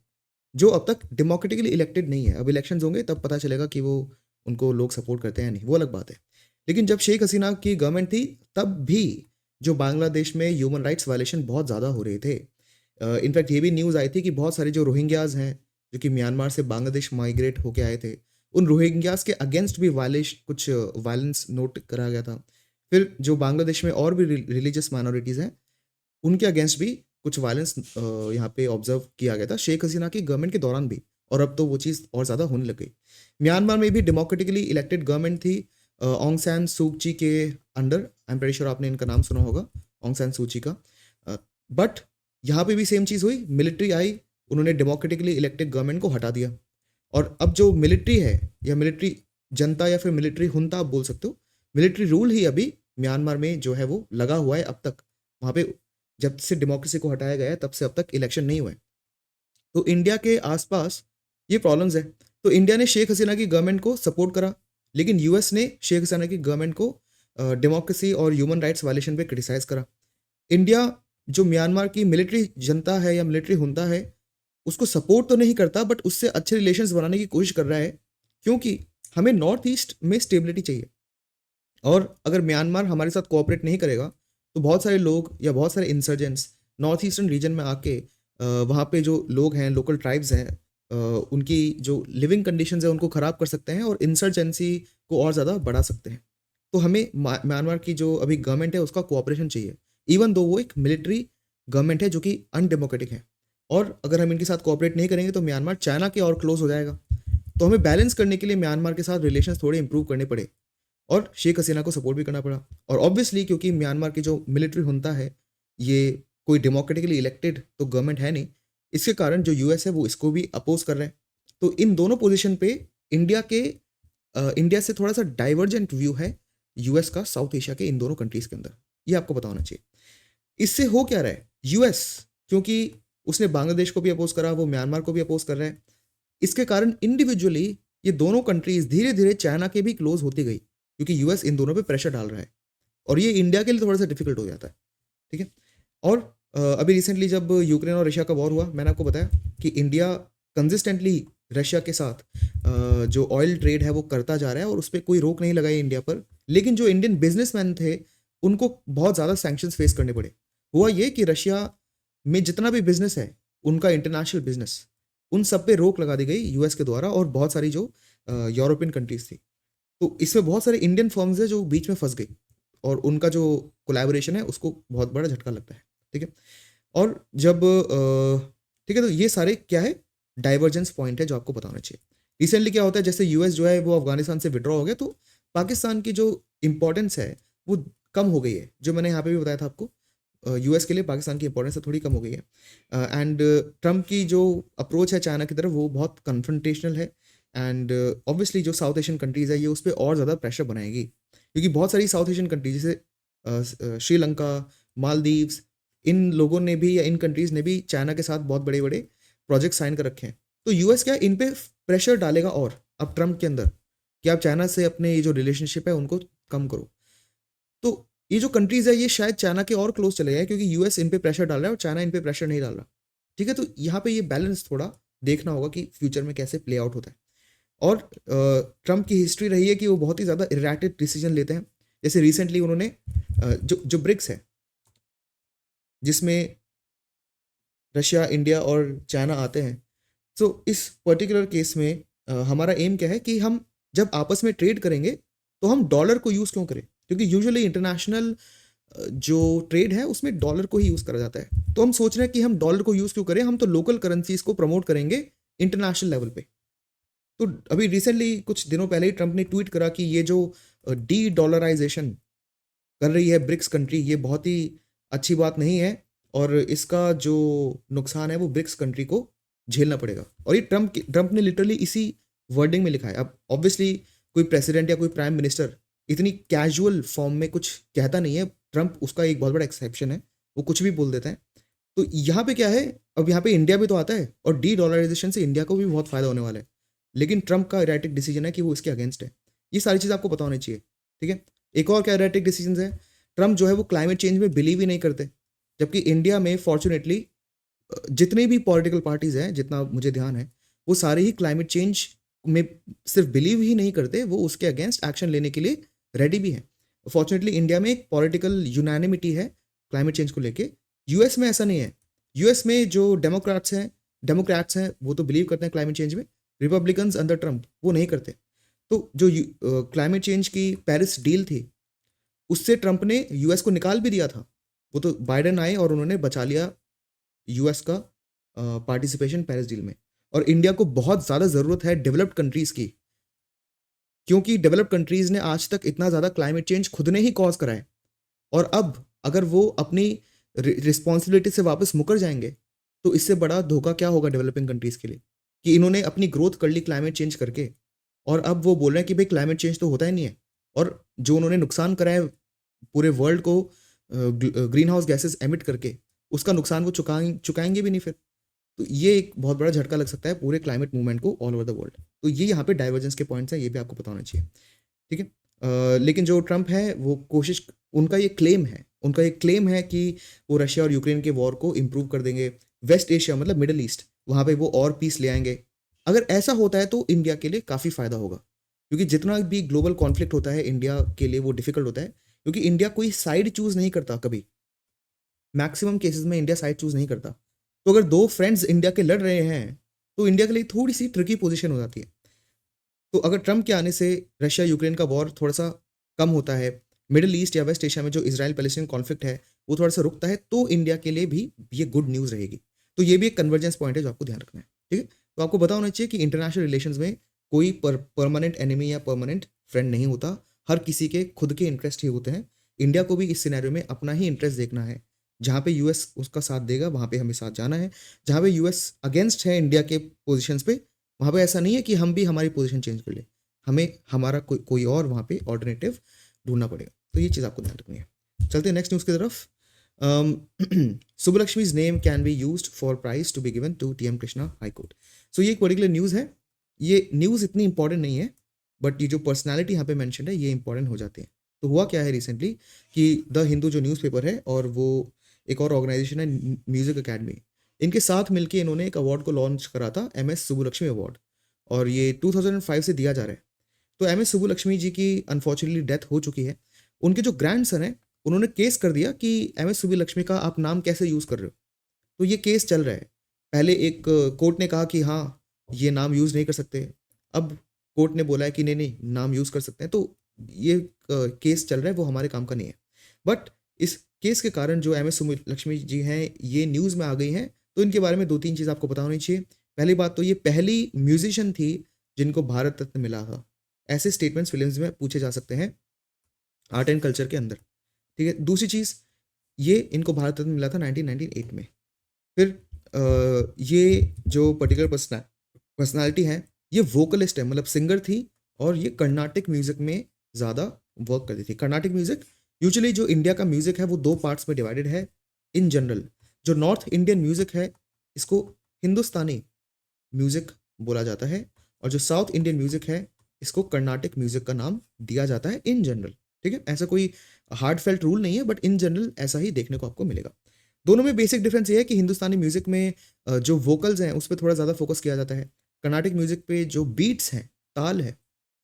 जो अब तक डेमोक्रेटिकली इलेक्टेड नहीं है। अब इलेक्शंस होंगे तब पता चलेगा कि वो उनको लोग सपोर्ट करते हैं या नहीं, वो अलग बात है। लेकिन जब शेख हसीना की गवर्नमेंट थी तब भी जो बांग्लादेश में ह्यूमन राइट्स वायलेशन बहुत ज़्यादा हो रहे थे। इनफैक्ट ये भी न्यूज़ आई थी कि बहुत सारे जो रोहिंग्याज हैं जो कि म्यांमार से बांग्लादेश माइग्रेट होके आए थे, उन रोहिंग्यास के अगेंस्ट भी कुछ वायलेंस नोट करा गया था। फिर जो बांग्लादेश में और भी रिलीजियस माइनॉरिटीज़ हैं उनके अगेंस्ट भी कुछ वायलेंस यहाँ पे ऑब्जर्व किया गया था शेख हसीना की गवर्नमेंट के दौरान भी, और अब तो वो चीज़ और ज़्यादा होने लग गई। म्यांमार में भी डेमोक्रेटिकली इलेक्टेड गवर्नमेंट थी ऑंग सैन सू की के under, I am pretty sure आपने इनका नाम सुना होगा, ऑंग सैन सू का। बट यहाँ पे भी सेम चीज़ हुई, मिलिट्री आई, उन्होंने डेमोक्रेटिकली इलेक्टेड गवर्नमेंट को हटा दिया, और अब जो मिलिट्री है, या मिलिट्री जनता, या फिर मिलिट्री हुंता आप बोल सकते हो, मिलिट्री रूल ही अभी म्यांमार में जो है वो लगा हुआ है अब तक। वहाँ पे जब से डेमोक्रेसी को हटाया गया है तब से अब तक इलेक्शन नहीं हुए। तो इंडिया के आसपास ये प्रॉब्लम्स है। तो इंडिया ने शेख हसीना की गवर्नमेंट को सपोर्ट करा, लेकिन यूएस ने शेख हसीना की गवर्नमेंट को डेमोक्रेसी और ह्यूमन राइट्स वायलेशन पे क्रिटिसाइज करा। इंडिया जो म्यांमार की मिलिट्री जनता है या मिलिट्री हुंता है उसको सपोर्ट तो नहीं करता, बट उससे अच्छे रिलेशंस बनाने की कोशिश कर रहा है, क्योंकि हमें नॉर्थ ईस्ट में स्टेबिलिटी चाहिए। और अगर म्यांमार हमारे साथ कोऑपरेट नहीं करेगा तो बहुत सारे लोग या बहुत सारे इंसर्जेंट्स नॉर्थ ईस्टर्न रीजन में आके वहाँ पे जो लोग हैं, लोकल ट्राइब्स हैं, उनकी जो लिविंग कंडीशंस है उनको ख़राब कर सकते हैं और इंसर्जेंसी को और ज़्यादा बढ़ा सकते हैं। तो हमें म्यांमार की जो अभी गवर्नमेंट है उसका कोऑपरेशन चाहिए, इवन दो वो एक मिलिट्री गवर्नमेंट है जो कि अनडेमोक्रेटिक है। और अगर हम इनके साथ कोऑपरेट नहीं करेंगे तो म्यांमार चाइना के और क्लोज हो जाएगा। तो हमें बैलेंस करने के लिए म्यांमार के साथ रिलेशंस थोड़े इंप्रूव करने पड़े। और शेख हसीना को सपोर्ट भी करना पड़ा। और ऑब्वियसली क्योंकि म्यांमार की जो मिलिट्री हुंता है, ये कोई डेमोक्रेटिकली इलेक्टेड तो गवर्नमेंट है नहीं, इसके कारण जो यूएस है वो इसको भी अपोज कर रहे हैं। तो इन दोनों पोजीशन पे इंडिया से थोड़ा सा डाइवर्जेंट व्यू है यूएस का साउथ एशिया के इन दोनों कंट्रीज के अंदर, ये आपको पता होना चाहिए। इससे हो क्या रहा है, यूएस क्योंकि उसने बांग्लादेश को भी अपोज करा, वो म्यांमार को भी अपोज कर रहा है, इसके कारण इंडिविजुअली ये दोनों कंट्रीज धीरे धीरे चाइना के भी क्लोज होती गई, क्योंकि यूएस इन दोनों पे प्रेशर डाल रहा है और ये इंडिया के लिए थोड़ा सा डिफिकल्ट हो जाता है। ठीक है। और अभी रिसेंटली जब यूक्रेन और रशिया का वॉर हुआ, मैंने आपको बताया कि इंडिया कंसिस्टेंटली रशिया के साथ जो ऑयल ट्रेड है वो करता जा रहा है और उस पर कोई रोक नहीं लगाई इंडिया पर। लेकिन जो इंडियन बिजनेसमैन थे उनको बहुत ज़्यादा सैंक्शंस फेस करने पड़े। हुआ ये कि रशिया में जितना भी बिजनेस है उनका इंटरनेशनल बिजनेस, उन सब पे रोक लगा दी गई यूएस के द्वारा और बहुत सारी जो यूरोपियन कंट्रीज थी। तो इसमें बहुत सारे इंडियन फर्म्स है जो बीच में फंस गई और उनका जो कोलैबोरेशन है उसको बहुत बड़ा झटका लगता है। ठीक है। और जब ठीक है, तो ये सारे क्या है, डाइवर्जेंस पॉइंट है जो आपको पता होना चाहिए। रिसेंटली क्या होता है, जैसे यूएस जो है वो अफगानिस्तान से विड्रॉ हो गया, तो पाकिस्तान की जो इंपॉर्टेंस है वो कम हो गई है। जो मैंने यहाँ पे भी बताया था आपको, यूएस के लिए पाकिस्तान की इंपॉर्टेंस थोड़ी कम हो गई है। एंड ट्रम्प की जो अप्रोच है चाइना की तरफ वो बहुत कन्फ्रंटेशनल है। एंड ऑब्वियसली जो साउथ एशियन कंट्रीज है ये उस पर और ज़्यादा प्रेशर बनाएगी, क्योंकि बहुत सारी साउथ एशियन कंट्रीज जैसे श्रीलंका, मालदीव्स, इन लोगों ने भी या इन कंट्रीज़ ने भी चाइना के साथ बहुत बड़े बड़े प्रोजेक्ट साइन कर रखे हैं। तो यूएस क्या इन पे प्रेशर डालेगा और अब ट्रम्प के अंदर कि आप चाइना से अपने ये जो रिलेशनशिप है उनको कम करो। तो ये जो कंट्रीज़ है ये शायद चाइना के और क्लोज चले जाए, क्योंकि यूएस इन पे प्रेशर डाल रहा है और चाइना इन पे प्रेशर नहीं डाल रहा। ठीक है। तो यहाँ पे ये बैलेंस थोड़ा देखना होगा कि फ्यूचर में कैसे प्ले आउट होता है। और ट्रम्प की हिस्ट्री रही है कि वो बहुत ही ज़्यादा इरेटेड डिसीजन लेते हैं। जैसे रिसेंटली उन्होंने जो ब्रिक्स है जिसमें रशिया, इंडिया और चाइना आते हैं, तो इस पर्टिकुलर केस में हमारा एम क्या है कि हम जब आपस में ट्रेड करेंगे तो हम डॉलर को यूज़ क्यों करें, क्योंकि यूजुअली इंटरनेशनल जो ट्रेड है उसमें डॉलर को ही यूज़ करा जाता है। तो हम सोच रहे हैं कि हम डॉलर को यूज़ क्यों करें, हम तो लोकल करेंसीज को प्रमोट करेंगे इंटरनेशनल लेवल पे। तो अभी रिसेंटली कुछ दिनों पहले ही ट्रम्प ने ट्वीट करा कि ये जो डी डॉलराइजेशन कर रही है ब्रिक्स कंट्री, ये बहुत ही अच्छी बात नहीं है और इसका जो नुकसान है वो ब्रिक्स कंट्री को झेलना पड़ेगा। और ये ट्रम्प ने लिटरली इसी वर्डिंग में लिखा है। अब ऑब्वियसली कोई प्रेसिडेंट या कोई प्राइम मिनिस्टर इतनी कैजुअल फॉर्म में कुछ कहता नहीं है, ट्रम्प उसका एक बहुत बड़ा एक्सेप्शन है, वो कुछ भी बोल देता है। तो यहाँ पे क्या है, अब यहाँ पे इंडिया भी तो आता है और डी डॉलराइजेशन से इंडिया को भी बहुत फायदा होने वाला है, लेकिन ट्रम्प का एरेटिक डिसीजन है कि वो इसके अगेंस्ट है। ये सारी चीज़ आपको पता होनी चाहिए। ठीक है। एक और क्या एरेटिक डिसीजन है, ट्रम्प जो है वो क्लाइमेट चेंज में बिलीव ही नहीं करते, जबकि इंडिया में फॉर्चुनेटली जितने भी पॉलिटिकल पार्टीज हैं, जितना मुझे ध्यान है, वो सारे ही क्लाइमेट चेंज में सिर्फ बिलीव ही नहीं करते, वो उसके अगेंस्ट एक्शन लेने के लिए रेडी भी हैं। फॉर्चुनेटली इंडिया में एक पॉलिटिकल यूनानिमिटी है क्लाइमेट चेंज को लेके। यूएस में ऐसा नहीं है। यूएस में जो डेमोक्रेट्स हैं वो तो बिलीव करते हैं क्लाइमेट चेंज में, रिपब्लिकन्स अंडर ट्रम्प वो नहीं करते। तो जो क्लाइमेट चेंज की पेरिस डील थी उससे ट्रम्प ने यूएस को निकाल भी दिया था। वो तो बाइडेन आए और उन्होंने बचा लिया यूएस का पार्टिसिपेशन पेरिस डील में। और इंडिया को बहुत ज़्यादा ज़रूरत है डेवलप्ड कंट्रीज़ की, क्योंकि डेवलप्ड कंट्रीज़ ने आज तक इतना ज़्यादा क्लाइमेट चेंज खुद ने ही कॉज करा है। और अब अगर वो अपनी रिस्पॉन्सिबिलिटी से वापस मुकर जाएंगे तो इससे बड़ा धोखा क्या होगा डेवलपिंग कंट्रीज़ के लिए, कि इन्होंने अपनी ग्रोथ कर ली क्लाइमेट चेंज करके और अब वो बोल रहे हैं कि भाई क्लाइमेट चेंज तो होता ही नहीं है, और जो उन्होंने नुकसान करा है पूरे वर्ल्ड को ग्रीन हाउस गैसेस एमिट करके, उसका नुकसान वो चुकाएंगे भी नहीं फिर। तो ये एक बहुत बड़ा झटका लग सकता है पूरे क्लाइमेट मूवमेंट को ऑल ओवर द वर्ल्ड। तो ये यहाँ पे डाइवर्जेंस के पॉइंट्स हैं, ये भी आपको पता होना चाहिए। ठीक है। लेकिन जो ट्रम्प है वो उनका ये क्लेम है कि वो रशिया और यूक्रेन के वॉर को इम्प्रूव कर देंगे, वेस्ट एशिया मतलब मिडल ईस्ट, वहाँ पे वो और पीस ले आएंगे। अगर ऐसा होता है तो इंडिया के लिए काफ़ी फ़ायदा होगा, क्योंकि जितना भी ग्लोबल कॉन्फ्लिक्ट होता है इंडिया के लिए वो डिफिकल्ट होता है, क्योंकि इंडिया कोई साइड चूज़ नहीं करता कभी। मैक्सिमम केसेस में इंडिया साइड चूज़ नहीं करता। तो अगर दो फ्रेंड्स इंडिया के लड़ रहे हैं तो इंडिया के लिए थोड़ी सी ट्रिकी पोजीशन हो जाती है। तो अगर ट्रम्प के आने से रशिया यूक्रेन का वॉर थोड़ा सा कम होता है, मिडिल ईस्ट या वेस्ट एशिया में जो इजराइल पैलेस्टीन कॉन्फ्लिक्ट है वो थोड़ा सा रुकता है, तो इंडिया के लिए भी ये गुड न्यूज़ रहेगी। तो ये भी एक कन्वर्जेंस पॉइंट है जो आपको ध्यान रखना है। ठीक है। तो आपको पता होना चाहिए कि इंटरनेशनल रिलेशंस में कोई परमानेंट एनिमी या परमानेंट फ्रेंड नहीं होता, हर किसी के खुद के इंटरेस्ट ही होते हैं। इंडिया को भी इस सिनेरियो में अपना ही इंटरेस्ट देखना है। जहाँ पे यूएस उसका साथ देगा वहाँ पे हमें साथ जाना है। जहाँ पे यूएस अगेंस्ट है इंडिया के पोजीशंस पे, वहाँ पे ऐसा नहीं है कि हम भी हमारी पोजीशन चेंज कर ले। हमें हमारा कोई और वहाँ पे ऑल्टरनेटिव ढूंढना पड़ेगा। तो ये चीज़ आपको ध्यान रखनी है। चलते हैं नेक्स्ट न्यूज़ की तरफ। सुब्बलक्ष्मी's name can be used for prize to be given to TM Krishna High Court. So ये एक पर्टिकुलर न्यूज़ है। ये न्यूज़ इतनी इंपॉर्टेंट नहीं है, बट ये जो पर्सनालिटी यहाँ पे मेंशन है ये इंपॉर्टेंट हो जाते हैं। तो हुआ क्या है रिसेंटली कि द हिंदू जो न्यूज़पेपर है और वो एक और ऑर्गेनाइजेशन है म्यूजिक अकेडमी, इनके साथ मिलके इन्होंने एक अवार्ड को लॉन्च करा था, MS सुब्बुलक्ष्मी अवार्ड, और ये 2005 से दिया जा रहा है। तो MS सुब्बुलक्ष्मी जी की अनफॉर्चुनेटली डेथ हो चुकी है। उनके जो ग्रैंडसन है उन्होंने केस कर दिया कि MS सुब्बुलक्ष्मी का आप नाम कैसे यूज़ कर रहे हो। तो ये केस चल रहा है। पहले एक कोर्ट ने कहा कि हाँ, ये नाम यूज़ नहीं कर सकते। अब कोर्ट ने बोला है कि नहीं, नाम यूज़ कर सकते हैं। तो ये केस चल रहा है, वो हमारे काम का नहीं है। बट इस केस के कारण जो MS सुब्बुलक्ष्मी जी हैं, ये न्यूज़ में आ गई हैं, तो इनके बारे में 2-3 चीज़ आपको पता होनी चाहिए। पहली बात तो ये पहली म्यूज़िशियन थी जिनको भारत रत्न मिला था। ऐसे स्टेटमेंट्स फ़िल्म्स में पूछे जा सकते हैं आर्ट एंड कल्चर के अंदर, ठीक है? दूसरी चीज़, ये इनको भारत रत्न मिला था 1998 में। फिर ये जो पर्टिकुलर पर्सनैलिटी है, ये वोकलिस्ट है, मतलब सिंगर थी, और ये कर्नाटिक म्यूज़िक में ज़्यादा वर्क करती थी। कर्नाटिक म्यूज़िक यूजुअली जो इंडिया का म्यूज़िक है वो 2 पार्ट्स में डिवाइडेड है इन जनरल। जो नॉर्थ इंडियन म्यूज़िक है इसको हिंदुस्तानी म्यूज़िक बोला जाता है, और जो साउथ इंडियन म्यूज़िक है इसको कर्नाटिक म्यूज़िक का नाम दिया जाता है इन जनरल, ठीक है? ऐसा कोई हार्ड फेल्ट रूल नहीं है, बट इन जनरल ऐसा ही देखने को आपको मिलेगा। दोनों में बेसिक डिफरेंस ये है कि हिंदुस्तानी म्यूज़िक में जो वोकल्स हैं उस पे थोड़ा ज़्यादा फोकस किया जाता है। कर्नाटिक म्यूज़िक पे जो बीट्स हैं, ताल है,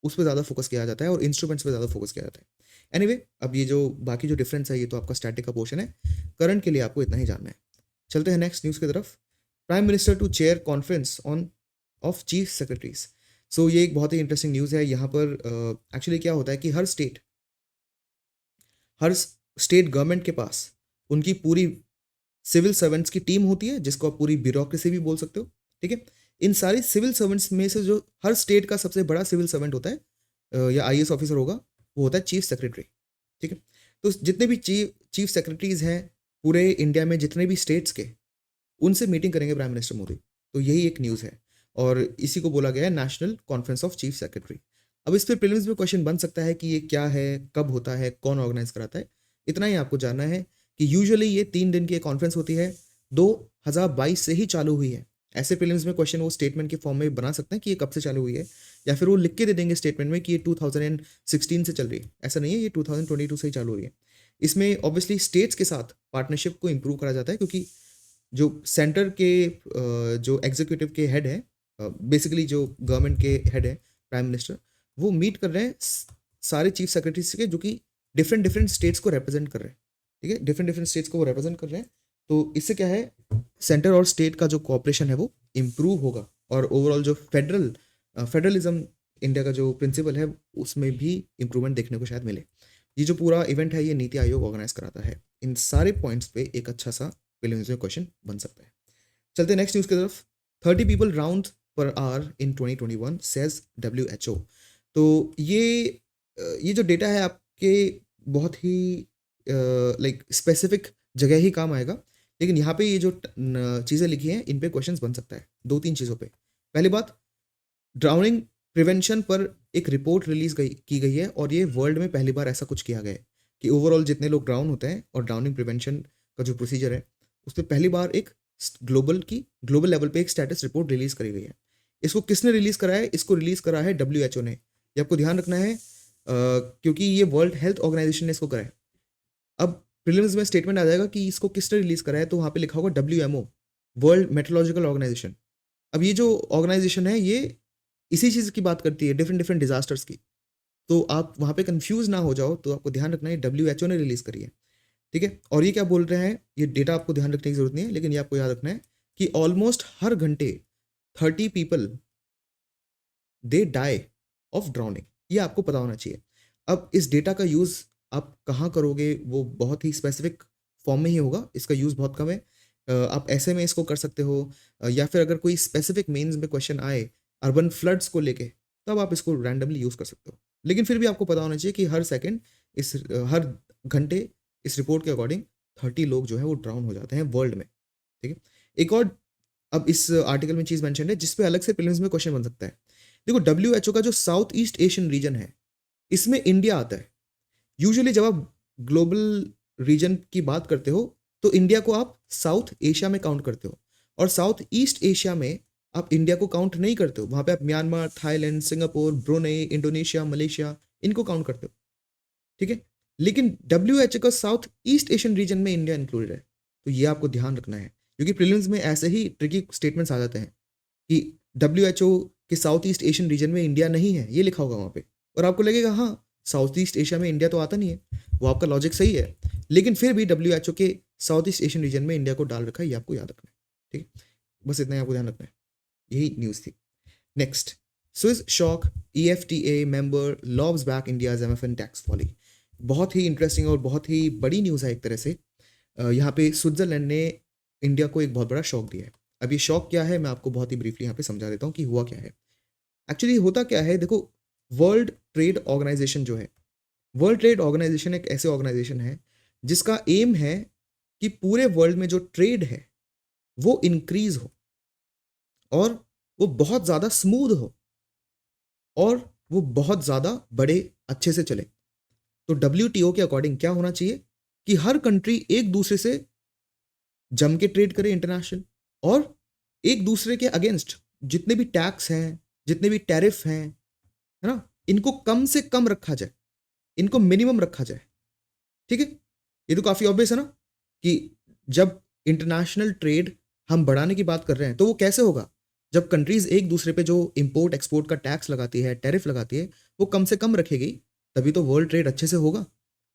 उस पे ज़्यादा फोकस किया जाता है, और इंस्ट्रूमेंट्स पे ज़्यादा फोकस किया जाता है। एनीवे, अब ये जो बाकी जो डिफरेंस है ये तो आपका स्टैटिक का पोर्शन है। करंट के लिए आपको इतना ही जानना है। चलते हैं नेक्स्ट न्यूज़ की तरफ। Prime minister to chair conference on of chief secretaries. So ये एक बहुत ही इंटरेस्टिंग न्यूज़ है। यहाँ पर एक्चुअली क्या होता है कि हर स्टेट गवर्नमेंट के पास उनकी पूरी सिविल सर्वेंट्स की टीम होती है, जिसको आप पूरी ब्यूरोक्रेसी भी बोल सकते हो, ठीक है? इन सारी सिविल सर्वेंट्स में से जो हर स्टेट का सबसे बड़ा सिविल सर्वेंट होता है या IAS ऑफिसर होगा, वो होता है चीफ सेक्रेटरी, ठीक है? तो जितने भी चीफ सेक्रेटरीज हैं पूरे इंडिया में, जितने भी स्टेट्स के, उनसे मीटिंग करेंगे प्राइम मिनिस्टर मोदी। तो यही एक न्यूज़ है, और इसी को बोला गया है national conference of chief secretary. अब इस पर प्रीलिम्स में क्वेश्चन बन सकता है कि ये क्या है, कब होता है, कौन ऑर्गेनाइज कराता है। इतना ही आपको जानना है कि यूजुअली ये 3 दिन की एक कॉन्फ्रेंस होती है, 2022 से ही चालू हुई है। ऐसे प्रीलिम्स में क्वेश्चन वो स्टेटमेंट के फॉर्म में बना सकते हैं कि ये कब से चालू हुई है, या फिर वो लिख के दे देंगे स्टेटमेंट में कि ये 2016 से चल रही है। ऐसा नहीं है, ये 2022 से ही चालू हुई है। इसमें ऑब्वियसली स्टेट्स के साथ पार्टनरशिप को इम्प्रूव करा जाता है, क्योंकि जो सेंटर के जो एग्जीक्यूटिव के हेड है, बेसिकली जो गवर्नमेंट के हेड है प्राइम मिनिस्टर, वो मीट कर रहे हैं सारे चीफ सेक्रेटरीज के, जो कि डिफरेंट डिफरेंट स्टेट्स को रिप्रेजेंट कर रहे हैं, ठीक है? डिफरेंट डिफरेंट स्टेट्स को वो रिप्रेजेंट कर रहे हैं। तो इससे क्या है, सेंटर और स्टेट का जो कोऑपरेशन है वो इम्प्रूव होगा, और ओवरऑल जो फेडरलिज्म इंडिया का जो प्रिंसिपल है उसमें भी इम्प्रूवमेंट देखने को शायद मिले। ये जो पूरा इवेंट है ये नीति आयोग ऑर्गेनाइज कराता है। इन सारे पॉइंट्स पे एक अच्छा सा प्रीलिम्स में क्वेश्चन बन सकता है। चलते हैं नेक्स्ट न्यूज़ की तरफ। 30 people round per hour in 2021 says WHO। तो ये जो डेटा है आपके बहुत ही लाइक स्पेसिफिक जगह ही काम आएगा, लेकिन यहाँ पे ये जो चीज़ें लिखी हैं इन पे क्वेश्चंस बन सकता है 2-3 चीज़ों पे। पहली बात, ड्राउनिंग प्रिवेंशन पर एक रिपोर्ट रिलीज की गई है, और ये वर्ल्ड में पहली बार ऐसा कुछ किया गया है कि ओवरऑल जितने लोग ड्राउन होते हैं और ड्राउनिंग प्रिवेंशन का जो प्रोसीजर है उस पर पहली बार एक ग्लोबल लेवल पे एक स्टेटस रिपोर्ट रिलीज करी गई है। इसको किसने रिलीज करा है? इसको रिलीज करा है WHO ने। ये आपको ध्यान रखना है, क्योंकि ये वर्ल्ड हेल्थ ऑर्गेनाइजेशन ने इसको करा है। अब प्रीलिम्स में स्टेटमेंट आ जाएगा कि इसको किसने रिलीज करा है, तो वहाँ पे लिखा होगा WMO, वर्ल्ड मेट्रोलॉजिकल ऑर्गेनाइजेशन। अब ये जो ऑर्गेनाइजेशन है ये इसी चीज़ की बात करती है, डिफरेंट डिफरेंट डिजास्टर्स की। तो आप वहाँ पे कंफ्यूज ना हो जाओ, तो आपको ध्यान रखना है WHO ने रिलीज करी है, ठीक है? और ये क्या बोल रहे हैं, ये डेटा आपको ध्यान रखने की जरूरत नहीं है, लेकिन ये आपको याद रखना है कि ऑलमोस्ट हर घंटे 30 people they die of drowning. ये आपको पता होना चाहिए। अब इस डेटा का यूज़ आप कहाँ करोगे, वो बहुत ही स्पेसिफिक फॉर्म में ही होगा, इसका यूज़ बहुत कम है। आप ऐसे में इसको कर सकते हो, या फिर अगर कोई स्पेसिफिक मेंस में क्वेश्चन आए अर्बन फ्लड्स को लेके, तब आप इसको रैंडमली यूज़ कर सकते हो। लेकिन फिर भी आपको पता होना चाहिए कि हर घंटे इस रिपोर्ट के अकॉर्डिंग 30 लोग जो है वो ड्राउन हो जाते हैं वर्ल्ड में, ठीक है। एक और अब इस आर्टिकल में चीज़ मेंशन है जिस पे अलग से प्रीलिम्स में क्वेश्चन बन सकता है। देखो WHO का जो साउथ ईस्ट एशियन रीजन है, इसमें इंडिया आता है। यूजुअली जब आप ग्लोबल रीजन की बात करते हो तो इंडिया को आप साउथ एशिया में काउंट करते हो, और साउथ ईस्ट एशिया में आप इंडिया को काउंट नहीं करते हो। वहाँ पे आप Myanmar, Thailand, Singapore, Brunei, Indonesia, Malaysia, इनको काउंट करते हो, ठीक है। लेकिन WHO का साउथ ईस्ट एशियन रीजन में इंडिया इंक्लूडेड है, तो ये आपको ध्यान रखना है, क्योंकि प्रीलिम्स में ऐसे ही ट्रिकी स्टेटमेंट्स आ जाते हैं कि WHO के साउथ ईस्ट एशियन रीजन में इंडिया नहीं है, ये लिखा होगा वहाँ पे, और आपको लगेगा हाँ साउथ ईस्ट एशिया में इंडिया तो आता नहीं है, वो आपका लॉजिक सही है, लेकिन फिर भी WHO के साउथ ईस्ट एशियन रीजन में इंडिया को डाल रखा है, ये आपको याद रखना है, ठीक है। बस इतना ही आपको ध्यान रखना है, यही न्यूज़ थी। Next, Swiss shock EFTA member lobs back India's MFN tax folly. बहुत ही इंटरेस्टिंग और बहुत ही बड़ी न्यूज़ है एक तरह से। यहाँ पे स्विट्जरलैंड ने इंडिया को एक बहुत बड़ा शॉक दिया है। अब ये शॉक क्या है मैं आपको बहुत ही ब्रीफली यहाँ पे समझा देता हूँ कि हुआ क्या है। एक्चुअली होता क्या है, देखो वर्ल्ड ट्रेड ऑर्गेनाइजेशन जो है, वर्ल्ड ट्रेड ऑर्गेनाइजेशन एक ऐसे ऑर्गेनाइजेशन है जिसका एम है कि पूरे वर्ल्ड में जो ट्रेड है वो इंक्रीज हो और वो बहुत ज़्यादा स्मूथ हो और वो बहुत ज़्यादा बड़े अच्छे से चले। तो WTO के अकॉर्डिंग क्या होना चाहिए कि हर कंट्री एक दूसरे से जम के ट्रेड करे इंटरनेशनल, और एक दूसरे के अगेंस्ट जितने भी टैक्स हैं, जितने भी टैरिफ हैं, है ना, इनको कम से कम रखा जाए, इनको मिनिमम रखा जाए, ठीक है। ये तो काफ़ी ऑब्वियस है ना कि जब इंटरनेशनल ट्रेड हम बढ़ाने की बात कर रहे हैं तो वो कैसे होगा, जब कंट्रीज एक दूसरे पे जो इंपोर्ट एक्सपोर्ट का टैक्स लगाती है, टैरिफ लगाती है, वो कम से कम रखेगी, तभी तो वर्ल्ड ट्रेड अच्छे से होगा।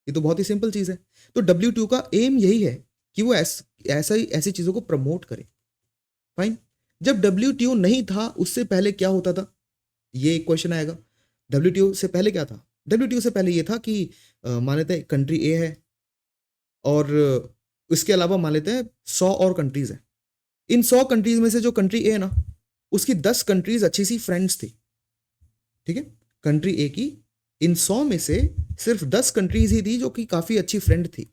ये तो बहुत ही सिंपल चीज़ है। तो WTO का एम यही है कि वो ऐसी चीज़ों को प्रमोट करे। फाइन। जब WTO नहीं था उससे पहले क्या होता था, ये एक क्वेश्चन आएगा। WTO से पहले क्या था? WTO से पहले ये था कि मान लेते हैं कंट्री ए है और इसके अलावा मान लेते हैं 100 और कंट्रीज हैं। इन 100 कंट्रीज में से जो कंट्री ए है ना, उसकी 10 कंट्रीज अच्छी सी फ्रेंड्स थी, ठीक है। कंट्री ए की इन 100 में से सिर्फ 10 कंट्रीज ही थी जो कि काफी अच्छी फ्रेंड थी।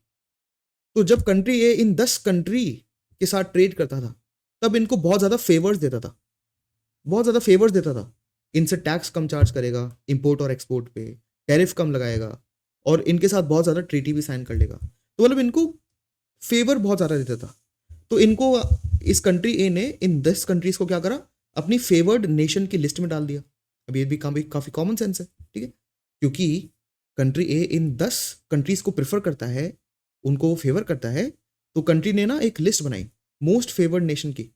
तो जब कंट्री ए इन 10 कंट्री के साथ ट्रेड करता था तब इनको बहुत ज्यादा फेवर्स देता था, बहुत ज्यादा फेवर्स देता था। इनसे टैक्स कम चार्ज करेगा इंपोर्ट और एक्सपोर्ट पे, टैरिफ कम लगाएगा और इनके साथ बहुत ज्यादा ट्रीटी भी साइन कर लेगा। तो मतलब इनको फेवर बहुत ज्यादा देता था। तो इनको इस कंट्री ए ने इन 10 कंट्रीज को क्या करा, अपनी फेवर्ड नेशन की लिस्ट में डाल दिया। अब ये भी काफी कॉमन सेंस है, ठीक है, क्योंकि कंट्री ए इन 10 कंट्रीज को प्रेफर करता है, उनको वो फेवर करता है, तो कंट्री ने ना एक लिस्ट बनाई मोस्ट फेवर्ड नेशन की,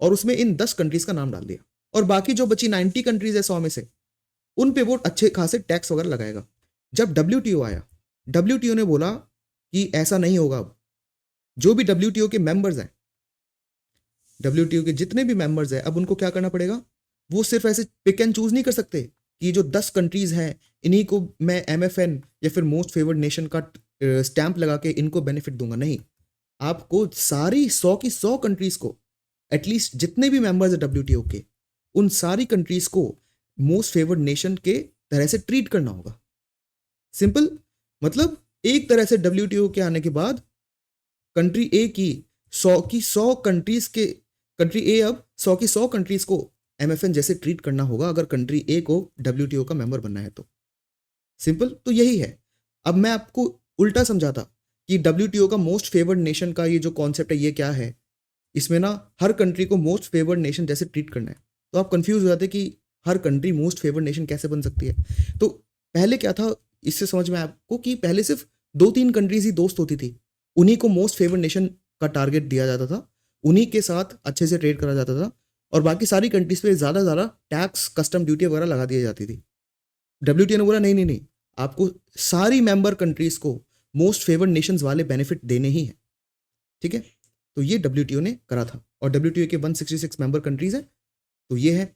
और उसमें इन 10 कंट्रीज का नाम डाल दिया, और बाकी जो बची 90 कंट्रीज है 100 में से, उन पे वो अच्छे खासे टैक्स वगैरह लगाएगा। जब WTO आया, WTO ने बोला कि ऐसा नहीं होगा। अब जो भी WTO के मेंबर्स हैं, WTO के जितने भी मेंबर्स हैं, अब उनको क्या करना पड़ेगा, वो सिर्फ ऐसे पिक एंड चूज नहीं कर सकते कि जो 10 कंट्रीज हैं इन्हीं को मैं MFN या फिर मोस्ट फेवर्ड नेशन का स्टैंप लगा के इनको बेनिफिट दूंगा। नहीं, आपको सारी 100 की 100 कंट्रीज को, एटलीस्ट जितने भी मेंबर्स हैं WTO के, उन सारी कंट्रीज को मोस्ट फेवर्ड नेशन के तरह से ट्रीट करना होगा। सिंपल, मतलब एक तरह से WTO के आने के बाद कंट्री ए की 100 कंट्रीज के, कंट्री ए अब 100 की 100 कंट्रीज को MFN जैसे ट्रीट करना होगा अगर कंट्री ए को WTO का मेंबर बनना है तो। सिंपल, तो यही है। अब मैं आपको उल्टा समझाता कि WTO का मोस्ट फेवर्ड नेशन का ये जो कॉन्सेप्ट है ये क्या है, इसमें ना हर कंट्री को मोस्ट फेवर्ड नेशन जैसे ट्रीट करना है, तो आप कंफ्यूज हो जाते कि हर कंट्री मोस्ट फेवर्ड नेशन कैसे बन सकती है। तो पहले क्या था, इससे समझ में आपको कि पहले सिर्फ 2-3 कंट्रीज ही दोस्त होती थी, उन्हीं को मोस्ट फेवर्ड नेशन का टारगेट दिया जाता था, उन्हीं के साथ अच्छे से ट्रेड करा जाता था, और बाकी सारी कंट्रीज पे ज़्यादा टैक्स, कस्टम ड्यूटी वगैरह लगा दी जाती थी। WTO ने बोला नहीं, आपको सारी मेंबर कंट्रीज को मोस्ट फेवर्ड नेशंस वाले बेनिफिट देने ही हैं, ठीक है। तो ये WTO ने करा था, और WTO के 166 मेंबर कंट्रीज हैं, तो ये है।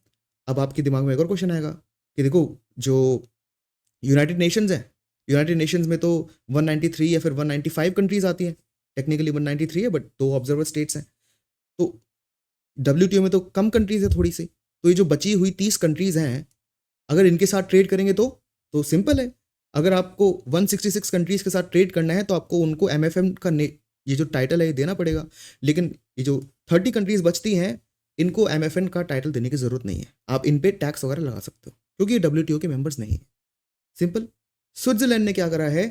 अब आपके दिमाग में एक और क्वेश्चन आएगा कि देखो जो यूनाइटेड नेशंस है, यूनाइटेड नेशंस में तो 193 या फिर 195 कंट्रीज आती हैं, टेक्निकली 193 है बट 2 ऑब्जर्वर स्टेट्स हैं। तो WTO में तो कम कंट्रीज है थोड़ी सी, तो ये जो बची हुई 30 कंट्रीज हैं, अगर इनके साथ ट्रेड करेंगे तो तो सिंपल है, अगर आपको 166 कंट्रीज के साथ ट्रेड करना है तो आपको उनको एमएफएन का ये जो टाइटल है ये देना पड़ेगा। लेकिन ये जो 30 कंट्रीज बचती हैं, इनको एमएफएन का टाइटल देने की जरूरत नहीं है। आप इन पे टैक्स वगैरह लगा सकते हो क्योंकि ये डब्ल्यूटीओ के मेंबर्स नहीं है। सिंपल। स्विट्जरलैंड ने क्या करा है,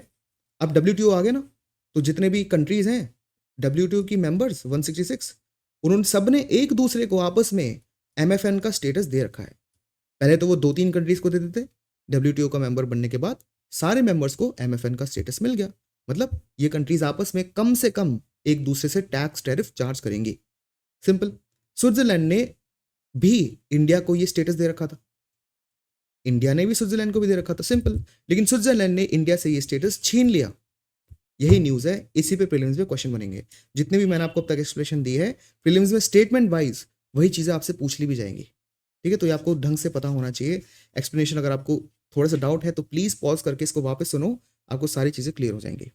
अब डब्ल्यूटीओ आ गए ना, तो जितने भी कंट्रीज हैं डब्ल्यूटीओ की मेंबर्स 166, उन्होंने सब ने एक दूसरे को आपस में एमएफएन का स्टेटस दे रखा है। पहले तो वो 2-3 कंट्रीज को देते थे, डब्ल्यूटीओ का मेंबर बनने के बाद सारे मेंबर्स को एमएफएन का स्टेटस मिल गया। मतलब ये कंट्रीज आपस में कम से कम एक दूसरे से टैक्स टैरिफ चार्ज करेंगी। सिंपल। स्विट्जरलैंड ने भी इंडिया को ये स्टेटस दे रखा था, इंडिया ने भी स्विट्जरलैंड को भी दे रखा था। सिंपल। लेकिन स्विट्जरलैंड ने इंडिया से ये स्टेटस छीन लिया। यही न्यूज़ है, इसी पे प्रीलिम्स में क्वेश्चन बनेंगे। जितने भी मैंने आपको अब तक एक्सप्लेनेशन दी है, प्रीलिम्स में स्टेटमेंट वाइज वही चीज़ें आपसे पूछ ली भी जाएंगी। ठीक है, तो ये आपको ढंग से पता होना चाहिए। एक्सप्लेनेशन अगर आपको थोड़ा सा डाउट है तो प्लीज़ पॉज करके इसको वापस सुनो, आपको सारी चीज़ें क्लियर हो जाएंगी।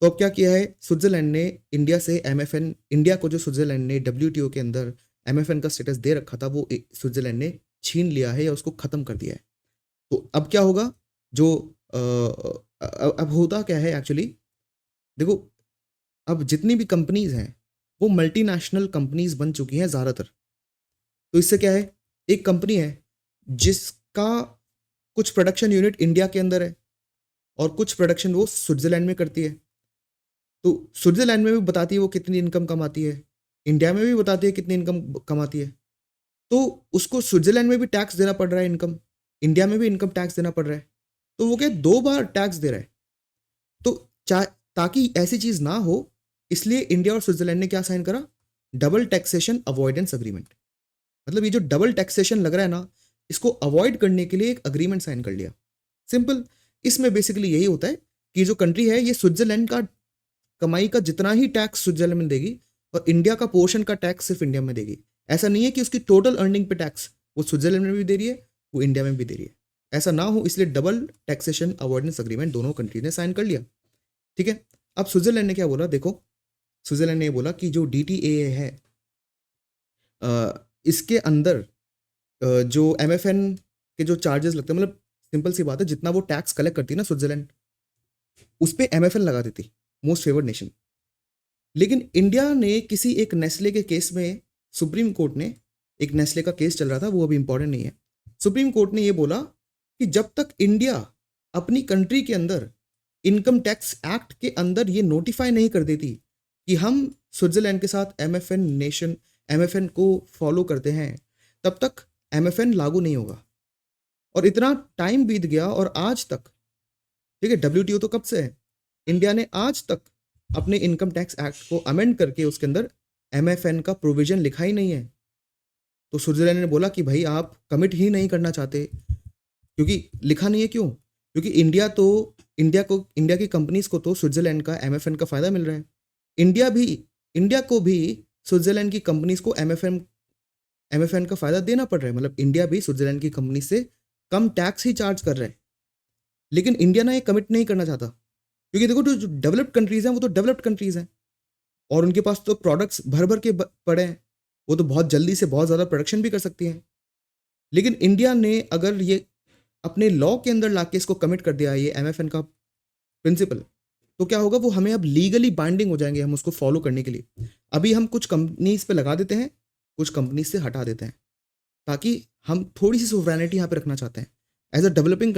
तो अब क्या किया है स्विट्जरलैंड ने इंडिया से एमएफएन, इंडिया को जो स्विट्जरलैंड ने डब्ल्यूटीओ के अंदर एमएफएन का स्टेटस दे रखा था वो स्विट्जरलैंड ने छीन लिया है या उसको ख़त्म कर दिया है। तो अब क्या होगा, जो अब होता क्या है एक्चुअली, देखो अब जितनी भी कंपनीज हैं वो मल्टीनेशनल कंपनीज बन चुकी हैं ज़्यादातर। तो इससे क्या है, एक कंपनी है जिसका कुछ प्रोडक्शन यूनिट इंडिया के अंदर है और कुछ प्रोडक्शन वो स्विट्जरलैंड में करती है। तो स्विट्जरलैंड में भी बताती है वो कितनी इनकम कमाती है, इंडिया में भी बताती है कितनी इनकम कमाती है। तो उसको स्विट्जरलैंड में भी टैक्स देना पड़ रहा है इनकम, इंडिया में भी इनकम टैक्स देना पड़ रहा है। तो वो क्या 2 बार टैक्स दे रहा है। तो ताकि ऐसी चीज़ ना हो, इसलिए इंडिया और स्विट्जरलैंड ने क्या साइन करा, डबल टैक्सेशन अवॉइडेंस अग्रीमेंट। मतलब ये जो डबल टैक्सेशन लग रहा है ना, इसको अवॉइड करने के लिए एक अग्रीमेंट साइन कर लिया। सिंपल। इसमें बेसिकली यही होता है कि जो कंट्री है ये स्विट्जरलैंड का कमाई का जितना ही टैक्स स्विट्जरलैंड में देगी और इंडिया का पोर्शन का टैक्स सिर्फ इंडिया में देगी। ऐसा नहीं है कि उसकी टोटल अर्निंग पे टैक्स वो स्विट्जरलैंड में भी दे रही है, वो इंडिया में भी दे रही है। ऐसा ना हो इसलिए डबल टैक्सेशन अवॉइडेंस अग्रीमेंट दोनों कंट्री ने साइन कर लिया। ठीक है। अब स्विट्जरलैंड ने क्या बोला, देखो स्विट्जरलैंड ने ये बोला कि जो डीटीए है इसके अंदर जो एमएफएन के जो चार्जेस लगते हैं, मतलब सिंपल सी बात है, जितना वो टैक्स कलेक्ट करती है ना स्विट्जरलैंड, उस पर एमएफएन लगा देती, मोस्ट फेवर्ड नेशन। लेकिन इंडिया ने किसी एक नेस्ले के केस में, सुप्रीम कोर्ट ने, एक नेस्ले का केस चल रहा था, वो अभी इंपॉर्टेंट नहीं है, सुप्रीम कोर्ट ने ये बोला कि जब तक इंडिया अपनी कंट्री के अंदर इनकम टैक्स एक्ट के अंदर ये नोटिफाई नहीं कर देती कि हम स्विट्जरलैंड के साथ एमएफएन को फॉलो करते हैं, तब तक एमएफएन लागू नहीं होगा। और इतना टाइम बीत गया और आज तक, ठीक है, डब्ल्यूटीओ तो कब से है, इंडिया ने आज तक अपने इनकम टैक्स एक्ट को अमेंड करके उसके अंदर एमएफएन का प्रोविजन लिखा ही नहीं है। तो स्विट्जरलैंड ने बोला कि भाई आप कमिट ही नहीं करना चाहते, क्योंकि लिखा नहीं है। क्यों? क्योंकि इंडिया की कंपनीज को तो स्विट्जरलैंड का एमएफएन का फायदा मिल रहा है। इंडिया को भी स्विट्जरलैंड की कंपनीज को एमएफएन का फायदा देना पड़ रहा है। मतलब इंडिया भी स्विट्जरलैंड की कंपनी से कम टैक्स ही चार्ज कर रहा है। लेकिन इंडिया ना ये कमिट नहीं करना चाहता, क्योंकि देखो जो डेवलप्ड कंट्रीज हैं वो तो डेवलप्ड कंट्रीज हैं और उनके पास तो प्रोडक्ट्स भर भर के पड़े हैं, वो तो बहुत जल्दी से बहुत ज़्यादा प्रोडक्शन भी कर सकती हैं। लेकिन इंडिया ने अगर ये अपने लॉ के अंदर लाके इसको कमिट कर दिया ये एमएफएन का प्रिंसिपल, तो क्या होगा, वो हमें अब लीगली बाइंडिंग हो जाएंगे हम उसको फॉलो करने के लिए। अभी हम कुछ कंपनीज पे लगा देते हैं, कुछ कंपनीज से हटा देते हैं, ताकि हम थोड़ी सी सोवरेनिटी यहाँ पे रखना चाहते हैं। एज अ डेवलपिंग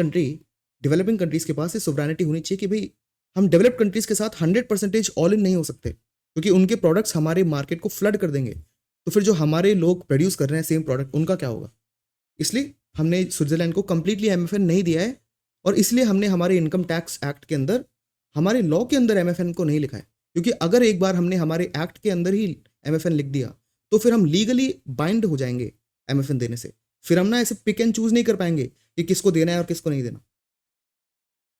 कंट्रीज के पास ये सोवरेनिटी होनी चाहिए कि भाई हम डेवलप्ड कंट्रीज के साथ 100% ऑल इन नहीं हो सकते, क्योंकि उनके प्रोडक्ट्स हमारे मार्केट को फ्लड कर देंगे। तो फिर जो हमारे लोग प्रोड्यूस कर रहे हैं सेम प्रोडक्ट, उनका क्या होगा? इसलिए हमने स्विट्जरलैंड को कंप्लीटली एमएफएन नहीं दिया है, और इसलिए हमने हमारे इनकम टैक्स एक्ट के अंदर, हमारे लॉ के अंदर एमएफएन को नहीं लिखा है। क्योंकि अगर एक बार हमने हमारे एक्ट के अंदर ही एमएफएन लिख दिया तो फिर हम लीगली बाइंड हो जाएंगे एमएफएन देने से। फिर हम ना ऐसे पिक एंड चूज नहीं कर पाएंगे कि किसको देना है और किसको नहीं देना।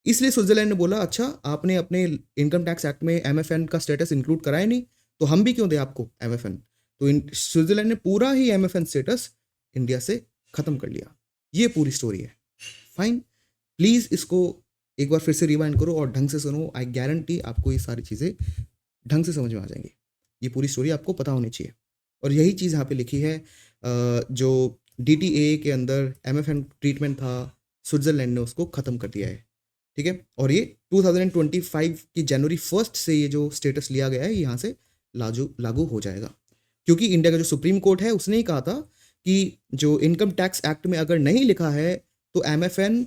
इसलिए स्विट्जरलैंड ने बोला, अच्छा आपने अपने इनकम टैक्स एक्ट में एमएफएन का स्टेटस इंक्लूड कराया नहीं, तो हम भी क्यों दें आपको एमएफएन। तो स्विट्जरलैंड ने पूरा ही एमएफएन स्टेटस इंडिया से खत्म कर लिया। ये पूरी स्टोरी है। फाइन, प्लीज़ इसको एक बार फिर से रिवाइंड करो और ढंग से सुनो। आई गारंटी आपको ये सारी चीज़ें ढंग से समझ में आ जाएंगी। ये पूरी स्टोरी आपको पता होनी चाहिए। और यही चीज़ यहाँ पे लिखी है, जो डीटीए के अंदर एमएफएन ट्रीटमेंट था स्विट्जरलैंड ने उसको ख़त्म कर दिया है, ठीक है। और ये 2025 की जनवरी 1 से ये जो स्टेटस लिया गया है यहाँ से लागू हो जाएगा, क्योंकि इंडिया का जो सुप्रीम कोर्ट है उसने ही कहा था कि जो इनकम टैक्स एक्ट में अगर नहीं लिखा है तो MFN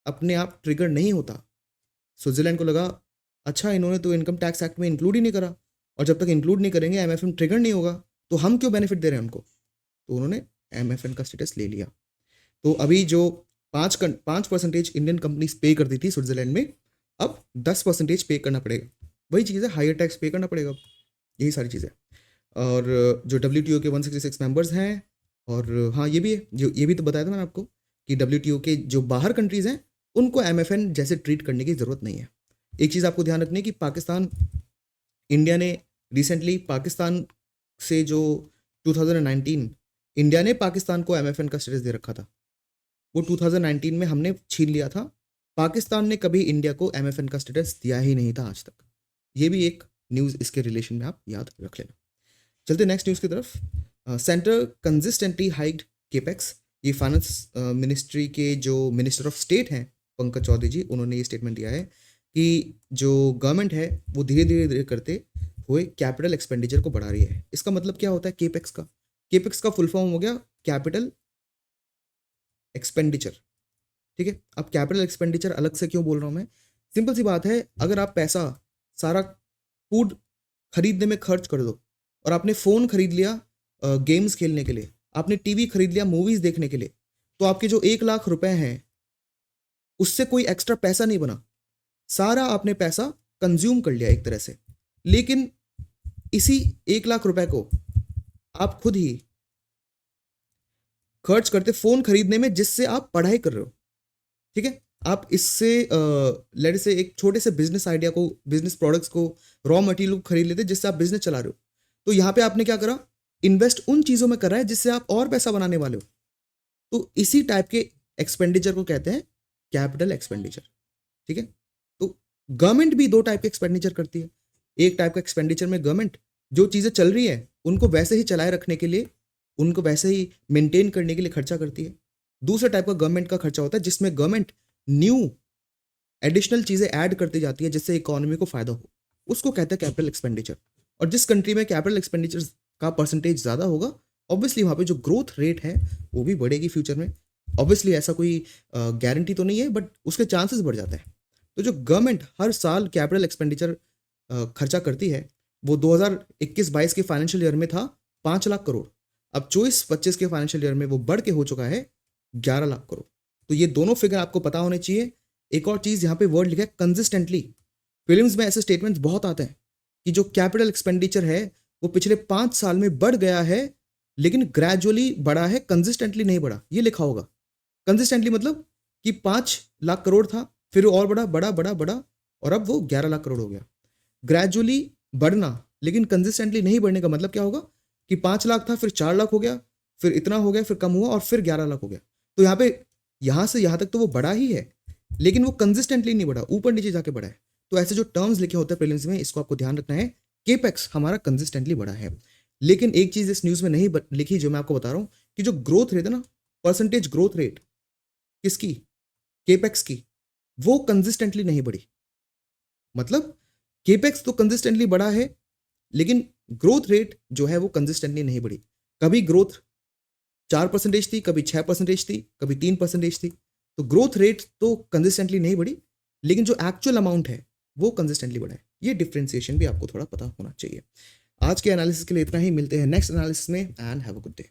अपने आप ट्रिगर नहीं होता। स्विट्जरलैंड को लगा अच्छा इन्होंने तो इनकम टैक्स एक्ट में इंक्लूड ही नहीं करा, और जब तक इंक्लूड नहीं करेंगे MFN ट्रिगर नहीं होगा, तो हम क्यों बेनिफिट दे रहे हैं उनको, तो उन्होंने MFN का स्टेटस ले लिया। तो अभी जो 5% इंडियन कंपनीज पे करती थी स्विट्जरलैंड में, अब 10% पे करना पड़ेगा। वही चीज़ है, हायर टैक्स पे करना पड़ेगा, यही सारी चीज़ें। और जो WTO के 166 मेंबर्स हैं, और हाँ ये भी है, जो ये भी तो बताया था मैंने आपको कि WTO के जो बाहर कंट्रीज़ हैं उनको MFN जैसे ट्रीट करने की ज़रूरत नहीं है। एक चीज़ आपको ध्यान रखनी है कि पाकिस्तान, इंडिया ने रिसेंटली पाकिस्तान से जो 2019 इंडिया ने पाकिस्तान को MFN का स्टेटस दे रखा था, वो 2019 में हमने छीन लिया था। पाकिस्तान ने कभी इंडिया को MFN का स्टेटस दिया ही नहीं था आज तक। ये भी एक न्यूज़ इसके रिलेशन में आप याद रख लेना। चलते नेक्स्ट न्यूज़ की तरफ। Centre consistently hiked capex. ये फाइनेंस मिनिस्ट्री के जो मिनिस्टर ऑफ स्टेट हैं पंकज चौधरी जी, उन्होंने ये स्टेटमेंट दिया है कि जो गवर्नमेंट है वो धीरे धीरे करते हुए कैपिटल एक्सपेंडिचर को बढ़ा रही है। इसका मतलब क्या होता है केपेक्स का? केपेक्स का फुल फॉर्म हो गया कैपिटल एक्सपेंडिचर, ठीक है। अब कैपिटल एक्सपेंडिचर अलग से क्यों बोल रहा हूँ मैं? सिंपल सी बात है, अगर आप पैसा सारा फूड खरीदने में खर्च कर दो, और आपने फ़ोन खरीद लिया गेम्स खेलने के लिए, आपने टीवी खरीद लिया मूवीज़ देखने के लिए, तो आपके जो 1 लाख रुपए हैं उससे कोई एक्स्ट्रा पैसा नहीं बना, सारा आपने पैसा कंज्यूम कर लिया एक तरह से। लेकिन इसी 1 लाख रुपए को आप खुद ही खर्च करते फ़ोन खरीदने में जिससे आप पढ़ाई कर रहे हो, ठीक है। आप इससे लेट से एक छोटे से बिजनेस आइडिया को, बिजनेस प्रोडक्ट्स को, रॉ मटेरियल को खरीद लेते जिससे आप बिजनेस चला रहे हो। तो यहाँ पे आपने क्या करा? इन्वेस्ट उन चीज़ों में कर रहा है जिससे आप और पैसा बनाने वाले हो। तो इसी टाइप के एक्सपेंडिचर को कहते हैं कैपिटल एक्सपेंडिचर, ठीक है। तो गवर्नमेंट भी 2 टाइप के एक्सपेंडिचर करती है। एक टाइप का एक्सपेंडिचर में गवर्नमेंट जो चीज़ें चल रही है उनको वैसे ही चलाए रखने के लिए, उनको वैसे ही मेंटेन करने के लिए खर्चा करती है। दूसरा टाइप का गवर्नमेंट का खर्चा होता है जिसमें गवर्नमेंट न्यू एडिशनल चीज़ें ऐड करती जाती है जिससे इकोनॉमी को फायदा हो, उसको कहते हैं कैपिटल एक्सपेंडिचर। और जिस कंट्री में कैपिटल एक्सपेंडिचर का परसेंटेज ज़्यादा होगा, ऑब्वियसली वहाँ पे जो ग्रोथ रेट है वो भी बढ़ेगी फ्यूचर में। ऑब्वियसली ऐसा कोई गारंटी तो नहीं है, बट उसके चांसेस बढ़ जाते हैं। तो जो गवर्नमेंट हर साल कैपिटल एक्सपेंडिचर खर्चा करती है, वो 2021-22 के फाइनेंशियल ईयर में था 5 लाख करोड़। अब 24-25 के फाइनेंशियल ईयर में वो बढ़ के हो चुका है 11 लाख करोड़। तो ये दोनों फिगर आपको पता होने चाहिए। एक और चीज़ यहाँ पे वर्ड लिखा है कंसिस्टेंटली। फिल्म्स में ऐसे स्टेटमेंट्स बहुत आते हैं कि जो कैपिटल एक्सपेंडिचर है वो पिछले 5 साल में बढ़ गया है, लेकिन ग्रेजुअली बढ़ा है, कंसिस्टेंटली नहीं बढ़ा। ये लिखा होगा। कंसिस्टेंटली मतलब कि 5 लाख करोड़ था, फिर और बढ़ा बढ़ा बढ़ा बढ़ा और अब वो 11 लाख करोड़ हो गया। ग्रेजुअली बढ़ना लेकिन कंसिस्टेंटली नहीं बढ़ने का मतलब क्या होगा कि 5 लाख था, फिर 4 लाख हो गया, फिर इतना हो गया, फिर कम हुआ और फिर 11 लाख हो गया। तो यहाँ पे यहाँ से यहाँ तक तो वो बढ़ा ही है, लेकिन वो कंसिस्टेंटली नहीं बढ़ा, ऊपर नीचे जाके बढ़ा है। तो ऐसे जो टर्म्स लिखे होते हैं प्रीलिम्स में, इसको आपको ध्यान रखना है। केपेक्स हमारा कंसिस्टेंटली बढ़ा है, लेकिन एक चीज इस न्यूज में नहीं लिखी जो मैं आपको बता रहा हूँ कि जो ग्रोथ रेट है ना, परसेंटेज ग्रोथ रेट किसकी? केपेक्स की, वो कंसिस्टेंटली नहीं बढ़ी। मतलब केपेक्स तो कंसिस्टेंटली बढ़ा है, लेकिन ग्रोथ रेट जो है वो कंसिस्टेंटली नहीं बढ़ी। कभी ग्रोथ 4% थी, कभी 6% थी, कभी 3% थी। तो ग्रोथ रेट तो कंसिस्टेंटली नहीं बढ़ी, लेकिन जो एक्चुअल अमाउंट है वो कंसिस्टेंटली बढ़ा है। ये डिफरेंशिएशन भी आपको थोड़ा पता होना चाहिए। आज के एनालिसिस के लिए इतना ही। मिलते हैं नेक्स्ट एनालिसिस में, and have a good day.